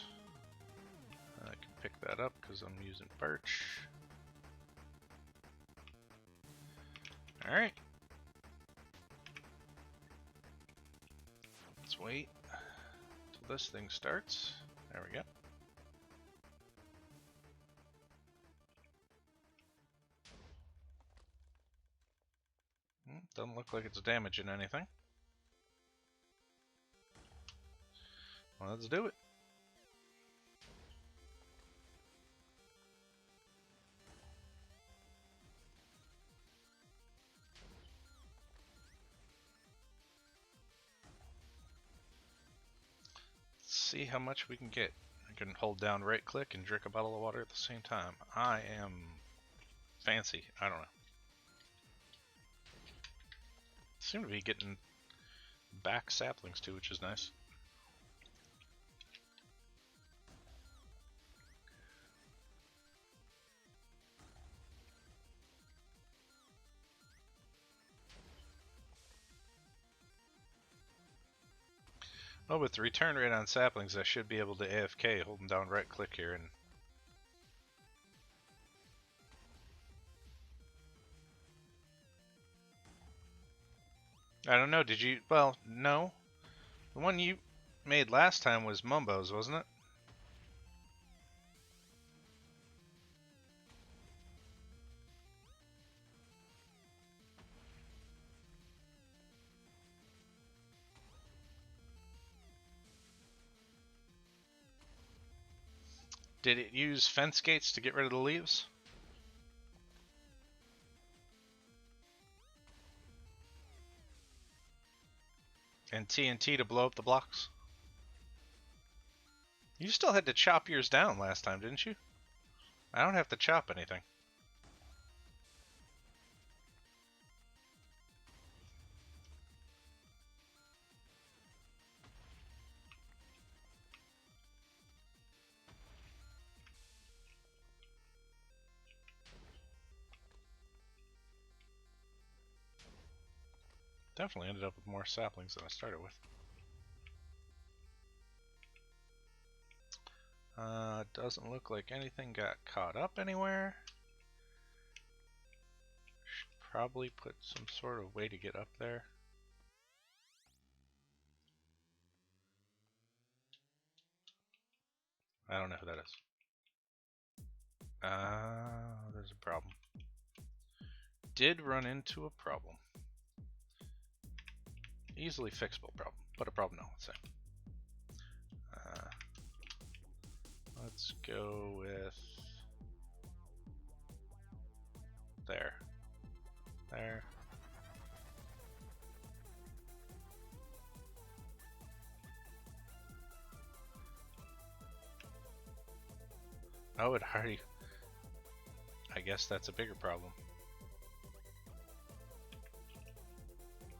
I can pick that up because I'm using birch. Alright. Let's wait till this thing starts. There we go. Doesn't look like it's damaging anything. Well, let's do it. Let's see how much we can get. I can hold down right click and drink a bottle of water at the same time. I am fancy. I don't know. Seem to be getting back saplings too, which is nice. Oh, with the return rate on saplings, I should be able to AFK holding down right click here and I don't know, did you... Well, no. The one you made last time was Mumbo's, wasn't it? Did it use fence gates to get rid of the leaves? And TNT to blow up the blocks? You still had to chop yours down last time, didn't you? I don't have to chop anything. Definitely ended up with more saplings than I started with. Doesn't look like anything got caught up anywhere. Should probably put some sort of way to get up there. I don't know who that is. There's a problem. Did run into a problem. Easily fixable problem, but a problem no, let's say. Let's go with there. There. Oh, it already... I guess that's a bigger problem.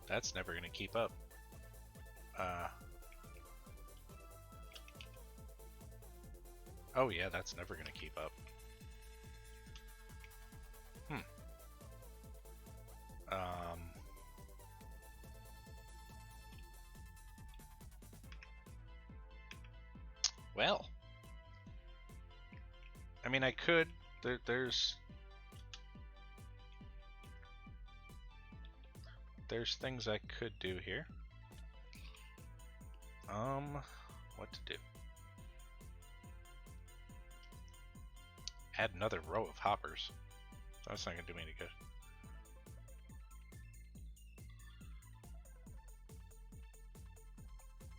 That's never going to keep up. Oh yeah, that's never going to keep up. I mean, I could. There's things I could do here. What to do? Add another row of hoppers. That's not gonna do me any good.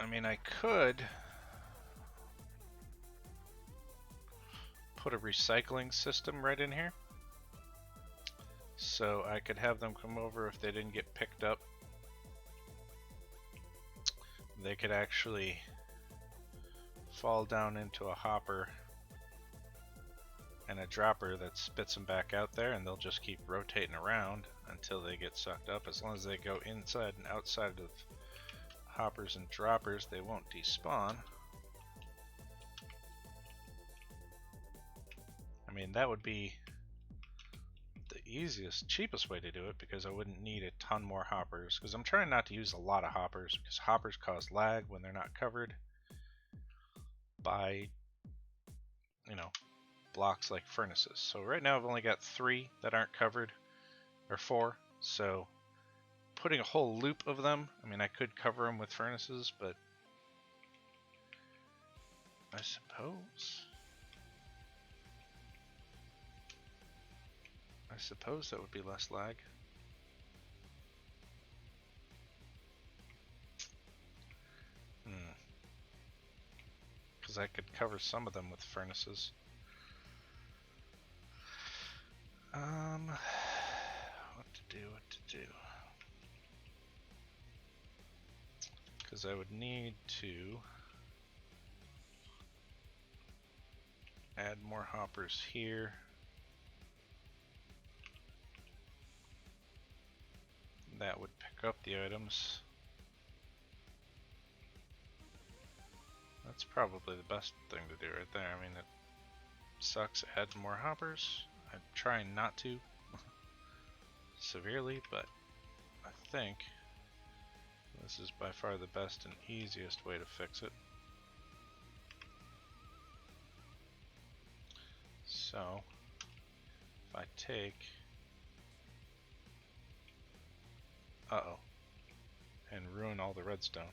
I mean, I could put a recycling system right in here. So I could have them come over if they didn't get picked up. They could actually fall down into a hopper and a dropper that spits them back out there, and they'll just keep rotating around until they get sucked up. As long as they go inside and outside of hoppers and droppers, they won't despawn. I mean, that would be the easiest, cheapest way to do it, because I wouldn't need a ton more hoppers, because I'm trying not to use a lot of hoppers, because hoppers cause lag when they're not covered by, you know, blocks like furnaces. So right now I've only got 3 that aren't covered, or 4, so putting a whole loop of them, I mean, I could cover them with furnaces, but I suppose that would be less lag. Because I could cover some of them with furnaces. What to do? Because I would need to add more hoppers here. That would pick up the items. That's probably the best thing to do right there. I mean, it sucks adding more hoppers. I'm trying not to severely, but I think this is by far the best and easiest way to fix it. So, if I take, and ruin all the redstone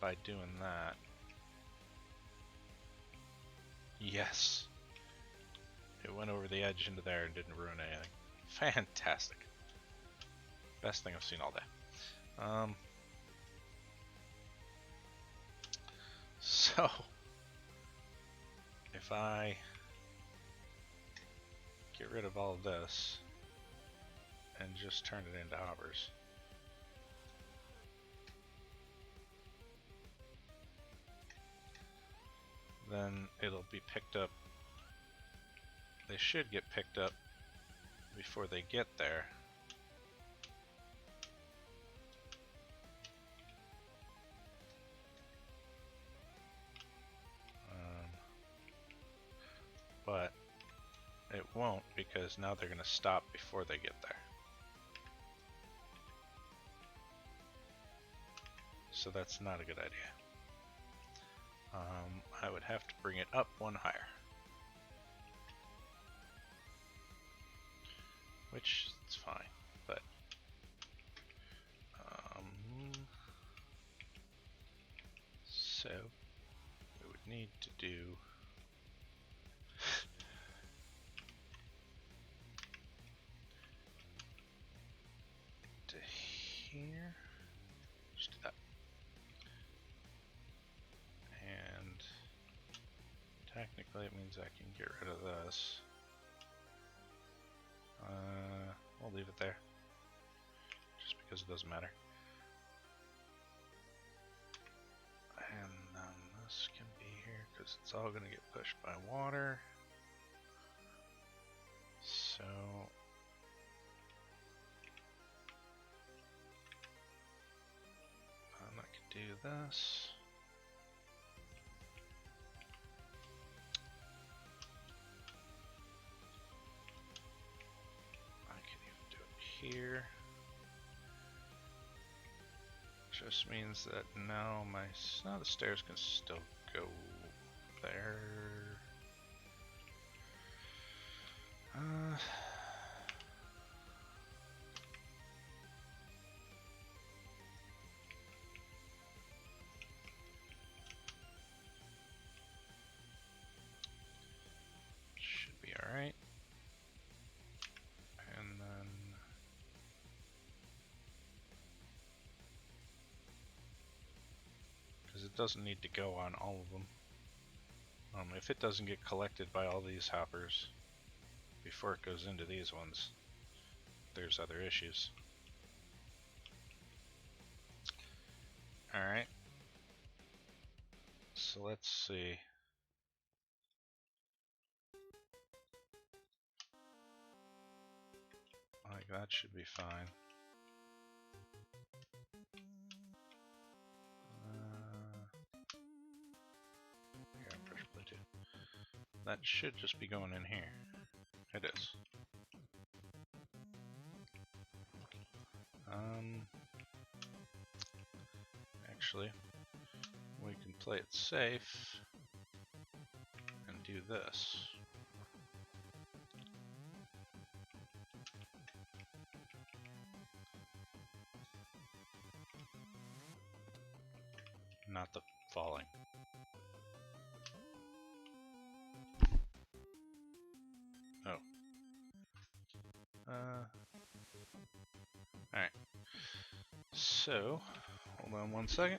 by doing that. Yes! It went over the edge into there and didn't ruin anything. Fantastic. Best thing I've seen all day. So, if I get rid of all of this and just turn it into hoppers, then it'll be picked up. They should get picked up before they get there. But it won't, because now they're going to stop before they get there. So that's not a good idea. I would have to bring it up 1 higher. Which is fine, but so we would need to do to here. Just do that. And technically it means I can get rid of this. We'll leave it there, just because it doesn't matter. And then this can be here, because it's all going to get pushed by water. So I could do this. Here just means that now the stairs can still go there. Should be alright. And then because it doesn't need to go on all of them. If it doesn't get collected by all these hoppers before it goes into these ones, there's other issues. Alright. So let's see. Like that should be fine. Here, pressure plate too. That should just be going in here. It is. Actually, we can play it safe and do this. Not the falling. Oh. Alright. So, hold on one second.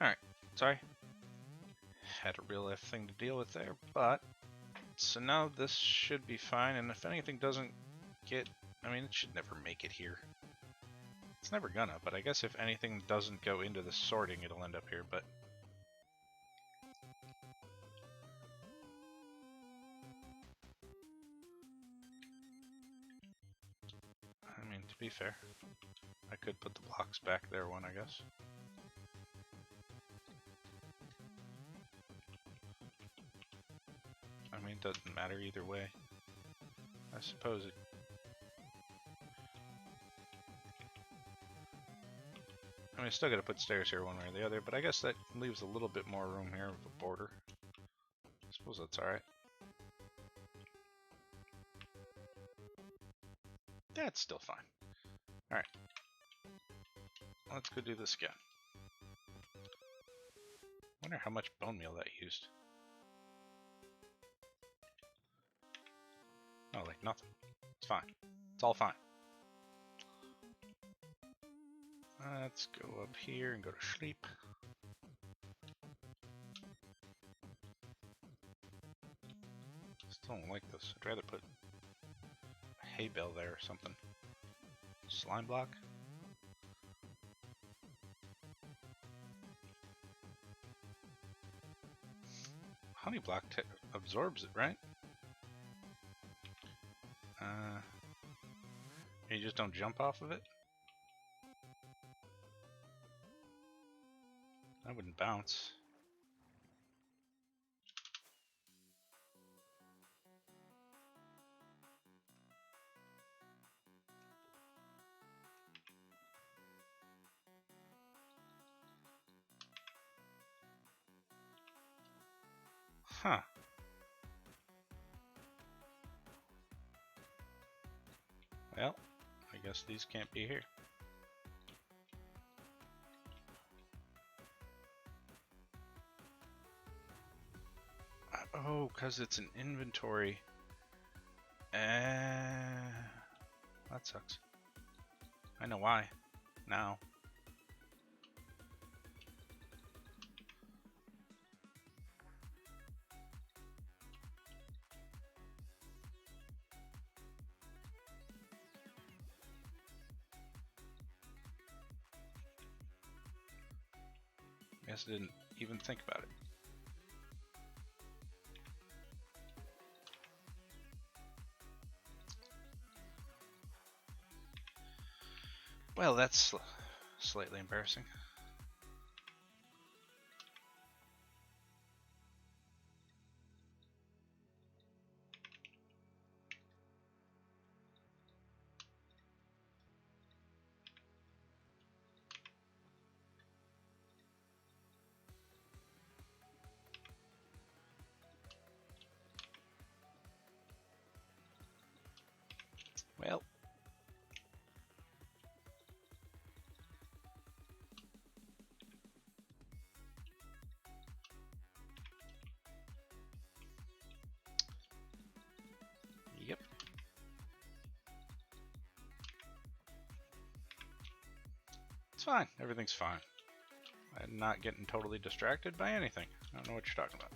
Alright, sorry. Had a real life thing to deal with there, but so now this should be fine, and if anything doesn't get, I mean, it should never make it here. It's never gonna, but I guess if anything doesn't go into the sorting, it'll end up here, but I mean, to be fair, I could put the blocks back there one, I guess. I mean, it doesn't matter either way. I suppose it... I mean, I still gotta put stairs here one way or the other, but I guess that leaves a little bit more room here with a border. I suppose that's alright. That's still fine. Alright. Let's go do this again. Wonder how much bone meal that used. Oh, like nothing. It's fine. It's all fine. Let's go up here and go to sleep. Still don't like this. I'd rather put a hay bale there or something. Slime block? Honey block absorbs it, right? You just don't jump off of it? I wouldn't bounce. Huh. Well, I guess these can't be here. Oh, because it's an inventory. that sucks. I know why. Now. Guess I didn't even think about it. Well, that's slightly embarrassing. Well, yep. It's fine. Everything's fine. I'm not getting totally distracted by anything. I don't know what you're talking about.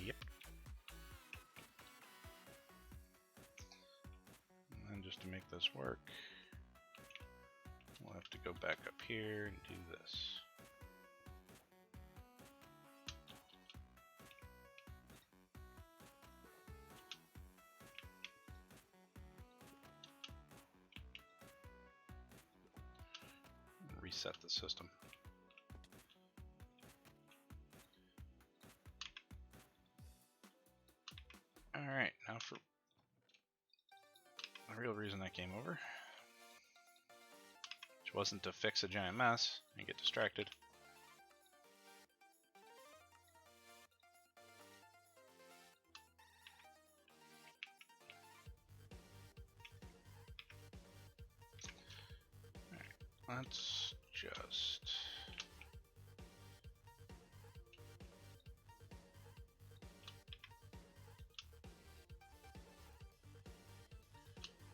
Yep. And just to make this work, we'll have to go back up here and do this. Reset the system. Alright, now for the real reason I came over, which wasn't to fix a giant mess and get distracted. Alright, let's just...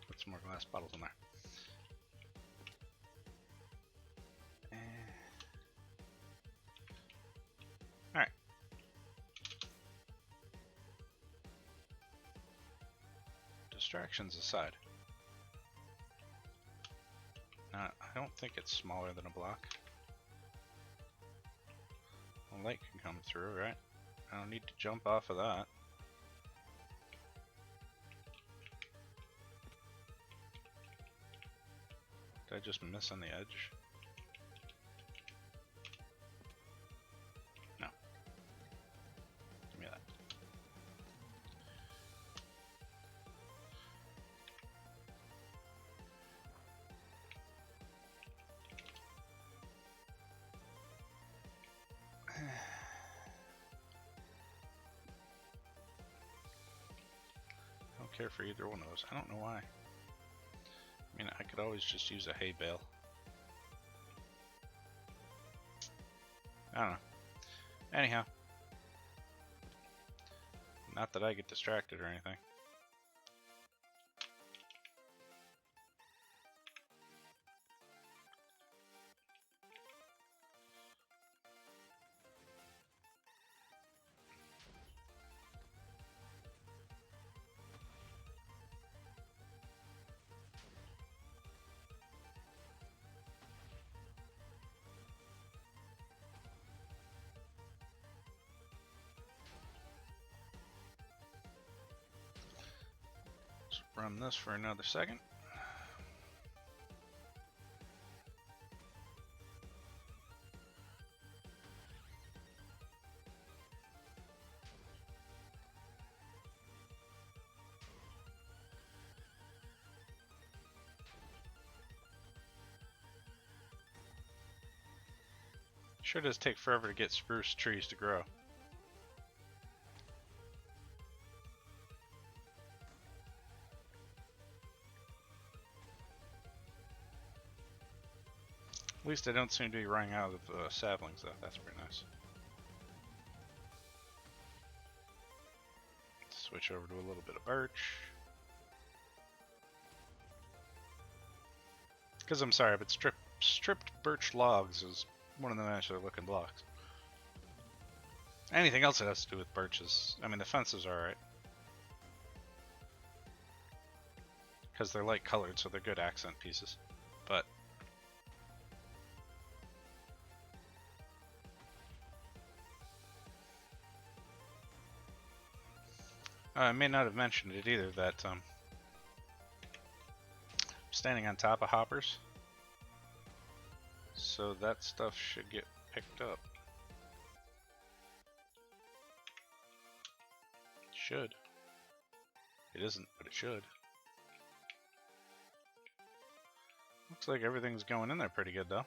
put some more glass bottles in there. Alright. Distractions aside. I don't think it's smaller than a block. A light can come through, right? I don't need to jump off of that. Did I just miss on the edge? No. Give me that. I don't care for either one of those. I don't know why. I mean, I could always just use a hay bale. I don't know. Anyhow. Not that I get distracted or anything. Run this for another second. Sure does take forever to get spruce trees to grow. At least I don't seem to be running out of saplings, though. That's pretty nice. Switch over to a little bit of birch. Because I'm sorry, but stripped birch logs is one of the nicer looking blocks. Anything else that has to do with birches, I mean, the fences are alright. Because they're light colored, so they're good accent pieces. But I may not have mentioned it either, that I'm standing on top of hoppers. So that stuff should get picked up. Should. It isn't, but it should. Looks like everything's going in there pretty good, though.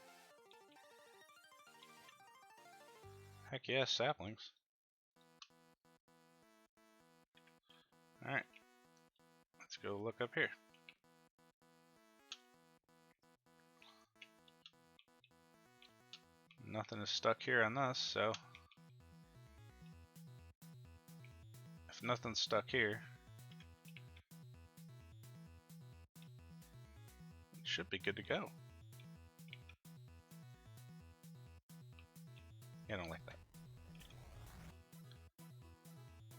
Heck yeah, saplings. Alright. Let's go look up here. Nothing is stuck here on this, so if nothing's stuck here, it should be good to go. Yeah, I don't like that.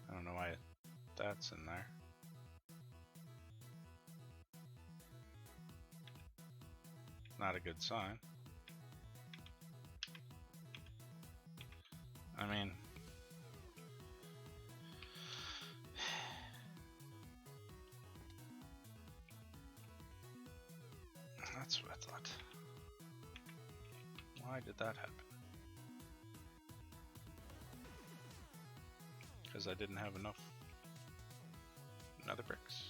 I don't know why that's in there. Not a good sign. I mean, that's what I thought. Why did that happen? Because I didn't have enough nether bricks.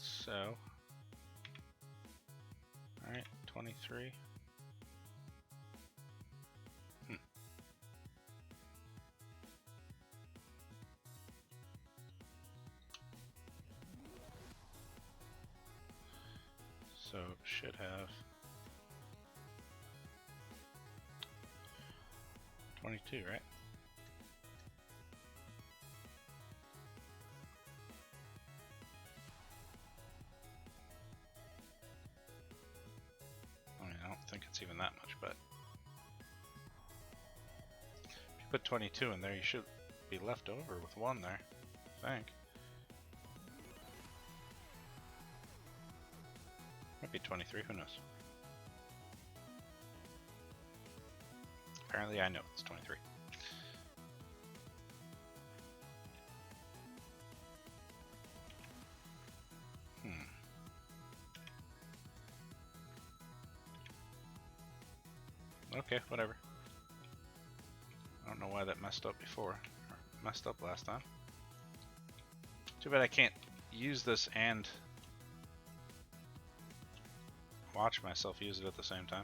So, alright, 23. So, should have 22, right? I mean, I don't think it's even that much, but if you put 22 in there, you should be left over with 1 there, I think. Might be 23, who knows? Apparently I know it's 23. Okay, whatever. I don't know why that messed up before. Or messed up last time. Too bad I can't use this and watch myself use it at the same time.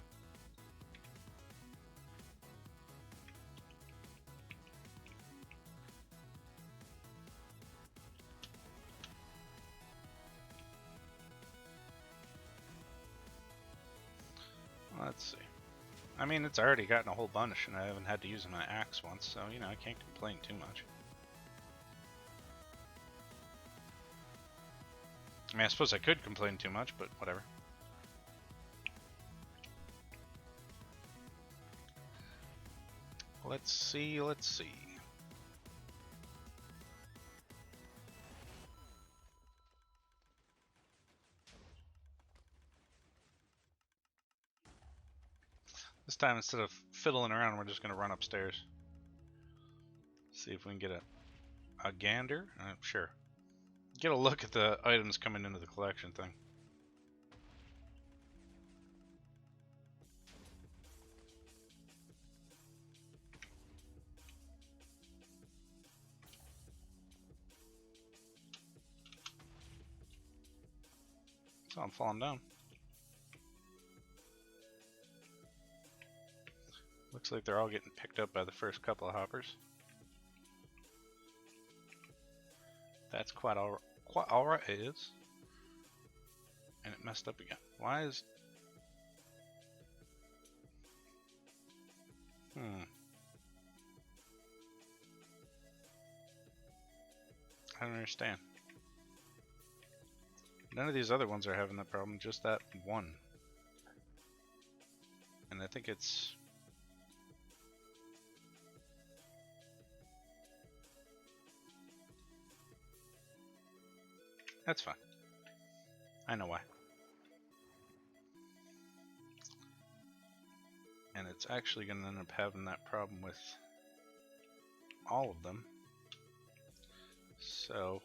Let's see. I mean, it's already gotten a whole bunch, and I haven't had to use my axe once, so, you know, I can't complain too much. I mean, I suppose I could complain too much, but whatever. Let's see, let's see. This time, instead of fiddling around, we're just going to run upstairs. See if we can get a gander. Sure. Get a look at the items coming into the collection thing. So I'm falling down. Looks like they're all getting picked up by the first couple of hoppers. That's quite alright. It is. And it messed up again. Why is... I don't understand. None of these other ones are having that problem, just that one. And I think it's... That's fine. I know why. And it's actually going to end up having that problem with all of them. So...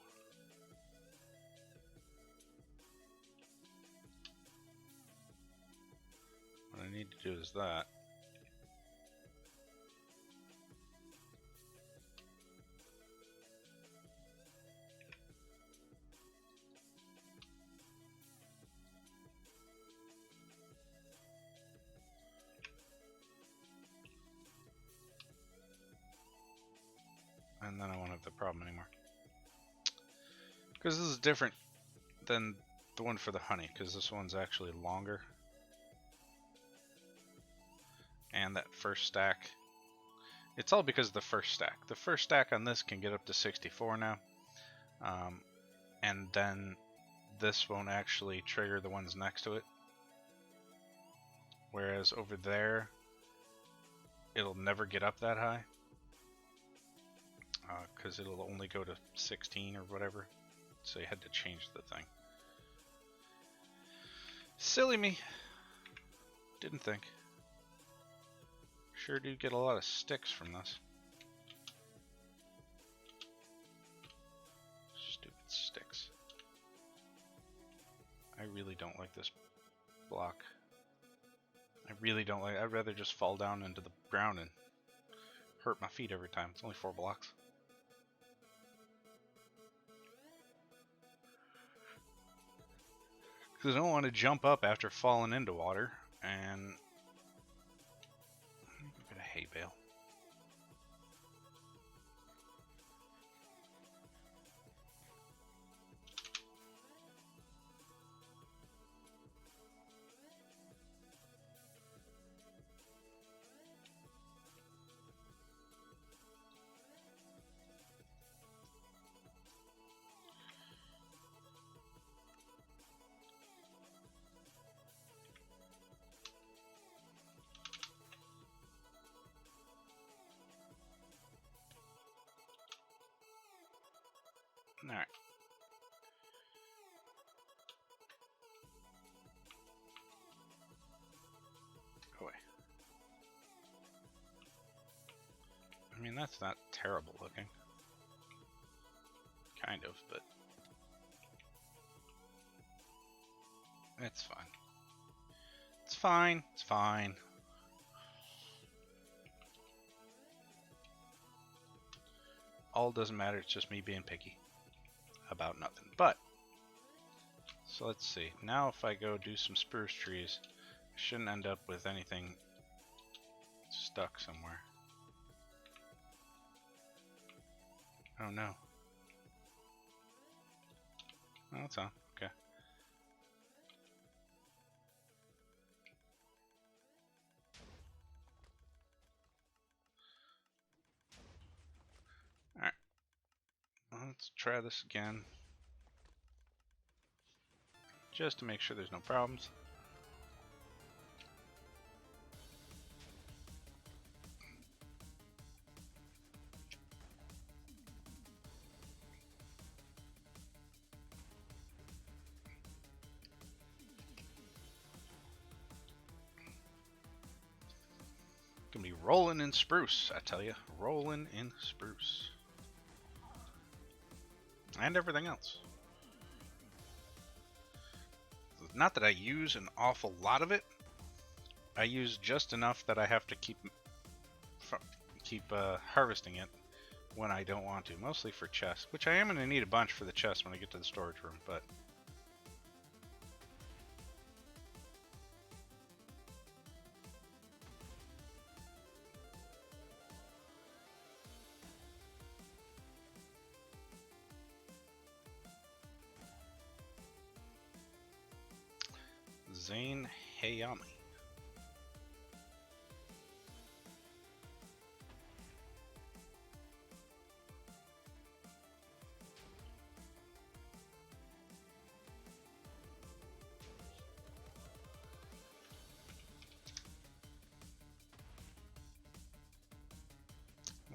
what I need to do is that. And then I won't have the problem anymore. Because this is different than the one for the honey, because this one's actually longer. And that first stack, it's all because of the first stack. The first stack on this can get up to 64 now. And then this won't actually trigger the ones next to it. Whereas over there, it'll never get up that high. Because it'll only go to 16 or whatever. So you had to change the thing. Silly me. Didn't think. Sure do get a lot of sticks from this. Stupid sticks. I really don't like this block. I really don't like it. I'd rather just fall down into the ground and hurt my feet every time. It's only 4 blocks. Because I don't want to jump up after falling into water and get a hay bale. Alright. Go away. I mean, that's not terrible looking. Kind of, but it's fine. It's fine. It's fine. All doesn't matter, it's just me being picky about nothing. But, so let's see. Now if I go do some spruce trees, I shouldn't end up with anything stuck somewhere. Oh no. Oh, it's on. Okay. Alright. Let's try this again. Just to make sure there's no problems. Gonna be rolling in spruce, I tell you. Rolling in spruce. And everything else. not that I use an awful lot of it. I use just enough that I have to keep harvesting it when I don't want to, mostly for chests, which I am going to need a bunch for the chest when I get to the storage room, but Zane Hayami.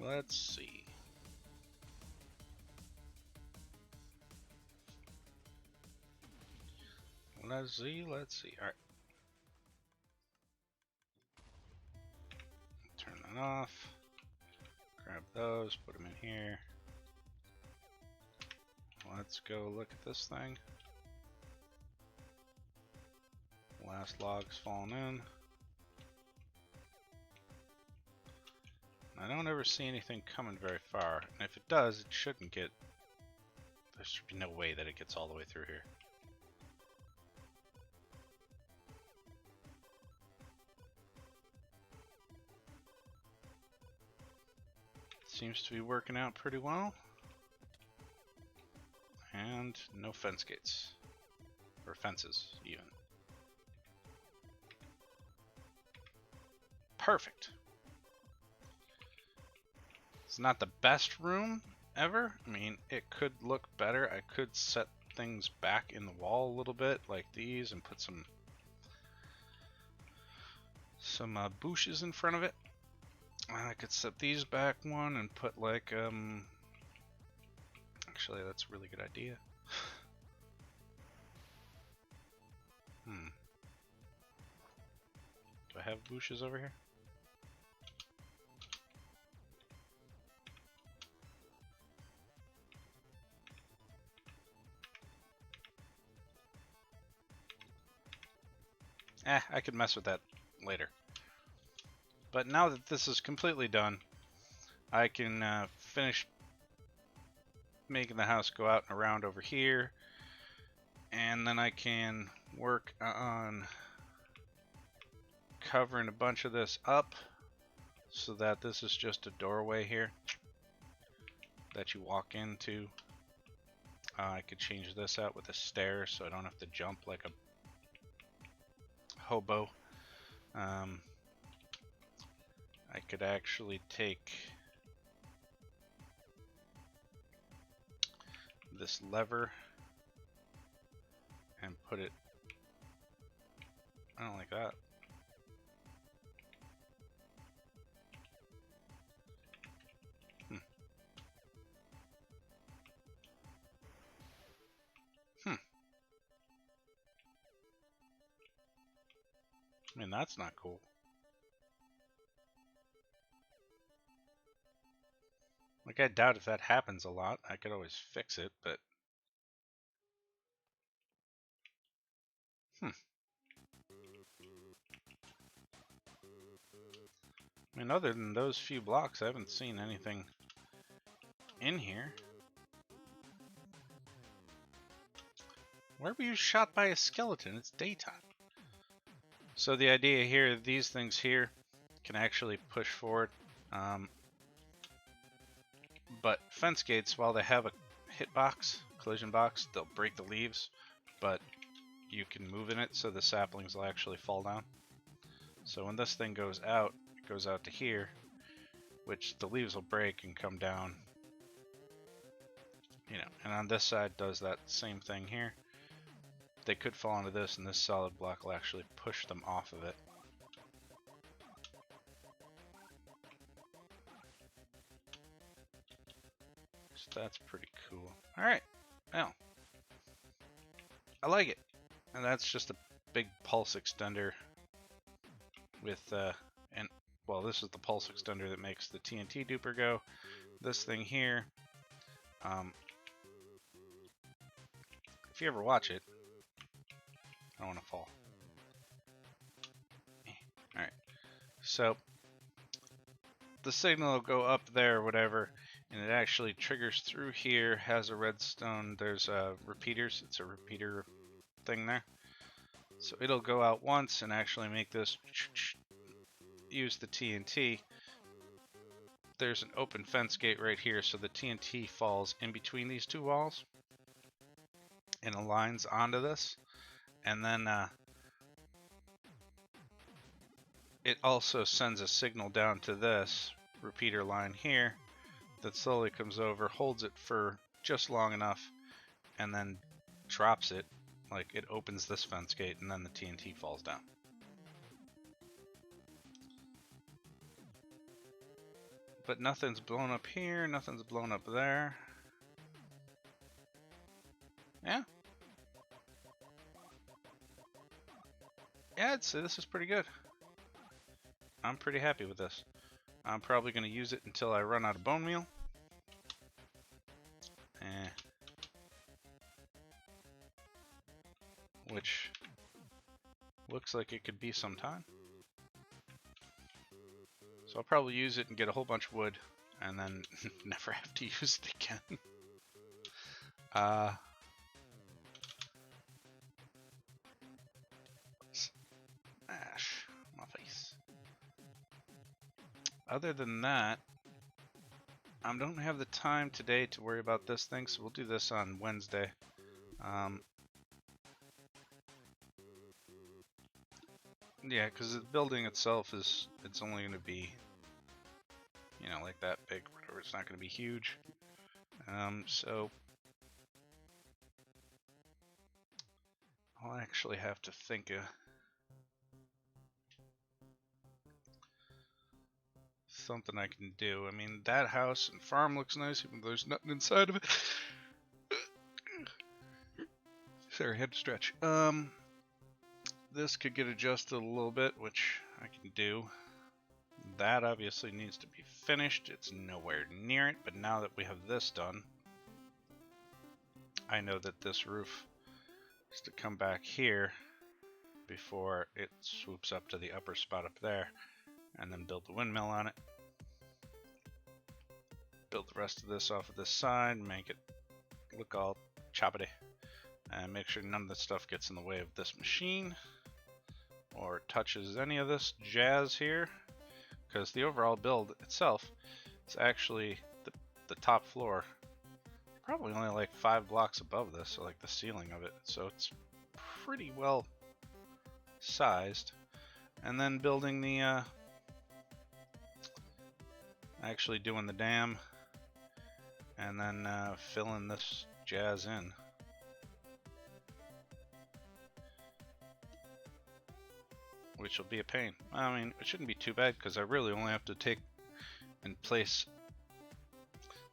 Let's see. Let's see. All right. Turn that off. Grab those, put them in here. Let's go look at this thing. Last log's fallen in. I don't ever see anything coming very far, and if it does, it shouldn't get... There should be no way that it gets all the way through here. Seems to be working out pretty well. And no fence gates. Or fences, even. Perfect. It's not the best room ever. I mean, it could look better. I could set things back in the wall a little bit, like these, and put some bushes in front of it. I could set these back one and put like actually, that's a really good idea. Do I have bushes over here? I could mess with that later. But now that this is completely done, I can finish making the house go out and around over here, and then I can work on covering a bunch of this up so that this is just a doorway here that you walk into. I could change this out with a stair so I don't have to jump like a hobo. I could actually take this lever and put it... I don't like that. I mean, that's not cool. Like, I doubt if that happens a lot. I could always fix it, but... I mean, other than those few blocks, I haven't seen anything in here. Where were you shot by a skeleton? It's daytime. So the idea here, these things here can actually push forward. But fence gates, while they have a hitbox, collision box, they'll break the leaves, but you can move in it so the saplings will actually fall down. So when this thing goes out, it goes out to here, which the leaves will break and come down. You know, and on this side does that same thing here. They could fall into this, and this solid block will actually push them off of it. So that's pretty cool. Alright, well, I like it. And that's just a big pulse extender with, well, this is the pulse extender that makes the TNT duper go. This thing here, if you ever watch it, I don't want to fall. Alright, so the signal will go up there or whatever, and it actually triggers through here, has a redstone, there's repeaters, it's a repeater thing there. So it'll go out once and actually make this use the TNT. There's an open fence gate right here, so the TNT falls in between these two walls and aligns onto this. And then it also sends a signal down to this repeater line here that slowly comes over, holds it for just long enough, and then drops it. Like, it opens this fence gate and then the TNT falls down. But nothing's blown up here, nothing's blown up there. Yeah. Yeah, I'd say this is pretty good. I'm pretty happy with this. I'm probably going to use it until I run out of bone meal. Which looks like it could be some time. So I'll probably use it and get a whole bunch of wood and then never have to use it again. Smash my face. Other than that, I don't have the time today to worry about this thing, so we'll do this on Wednesday. Yeah, because the building itself it's only going to be, you know, like that big, whatever. It's not going to be huge. So I'll actually have to think of something I can do. I mean, that house and farm looks nice, even though there's nothing inside of it. Sorry, I had to stretch. This could get adjusted a little bit, which I can do. That obviously needs to be finished. It's nowhere near it, but now that we have this done, I know that this roof is to come back here before it swoops up to the upper spot up there, and then build the windmill on it. Build the rest of this off of this side, make it look all choppity, and make sure none of this stuff gets in the way of this machine or touches any of this jazz here, because the overall build itself is actually the top floor, probably only like 5 blocks above this, so like the ceiling of it, so it's pretty well sized. And then building the actually doing the dam, and then filling this jazz in. Which will be a pain. I mean, it shouldn't be too bad because I really only have to take and place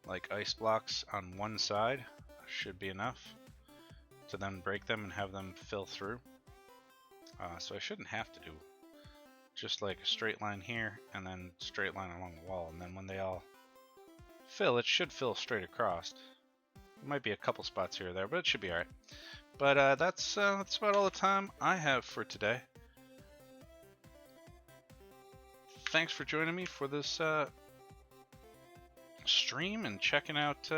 like ice blocks on one side. Should be enough to then break them and have them fill through. So I shouldn't have to do just like a straight line here and then straight line along the wall, and then when they all fill, it should fill straight across. There might be a couple spots here or there, but it should be alright. But that's about all the time I have for today. Thanks for joining me for this stream and checking out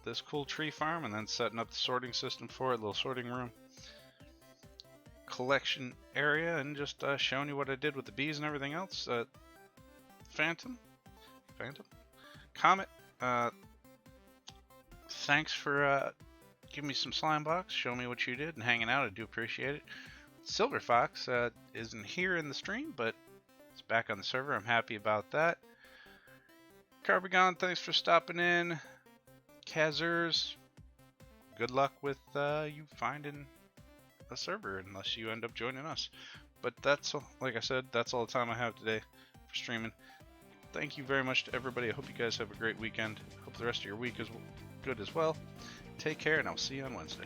this cool tree farm, and then setting up the sorting system for it, little sorting room, collection area, and just showing you what I did with the bees and everything else. Phantom, Comet, thanks for giving me some slime blocks, showing me what you did, and hanging out. I do appreciate it. Silver Fox isn't here in the stream, but it's back on the server. I'm happy about that. Carbagon, thanks for stopping in. Kazers, good luck with you finding a server, unless you end up joining us. But that's, like I said, that's all the time I have today for streaming. Thank you very much to everybody. I hope you guys have a great weekend. Hope the rest of your week is good as well. Take care, and I'll see you on Wednesday.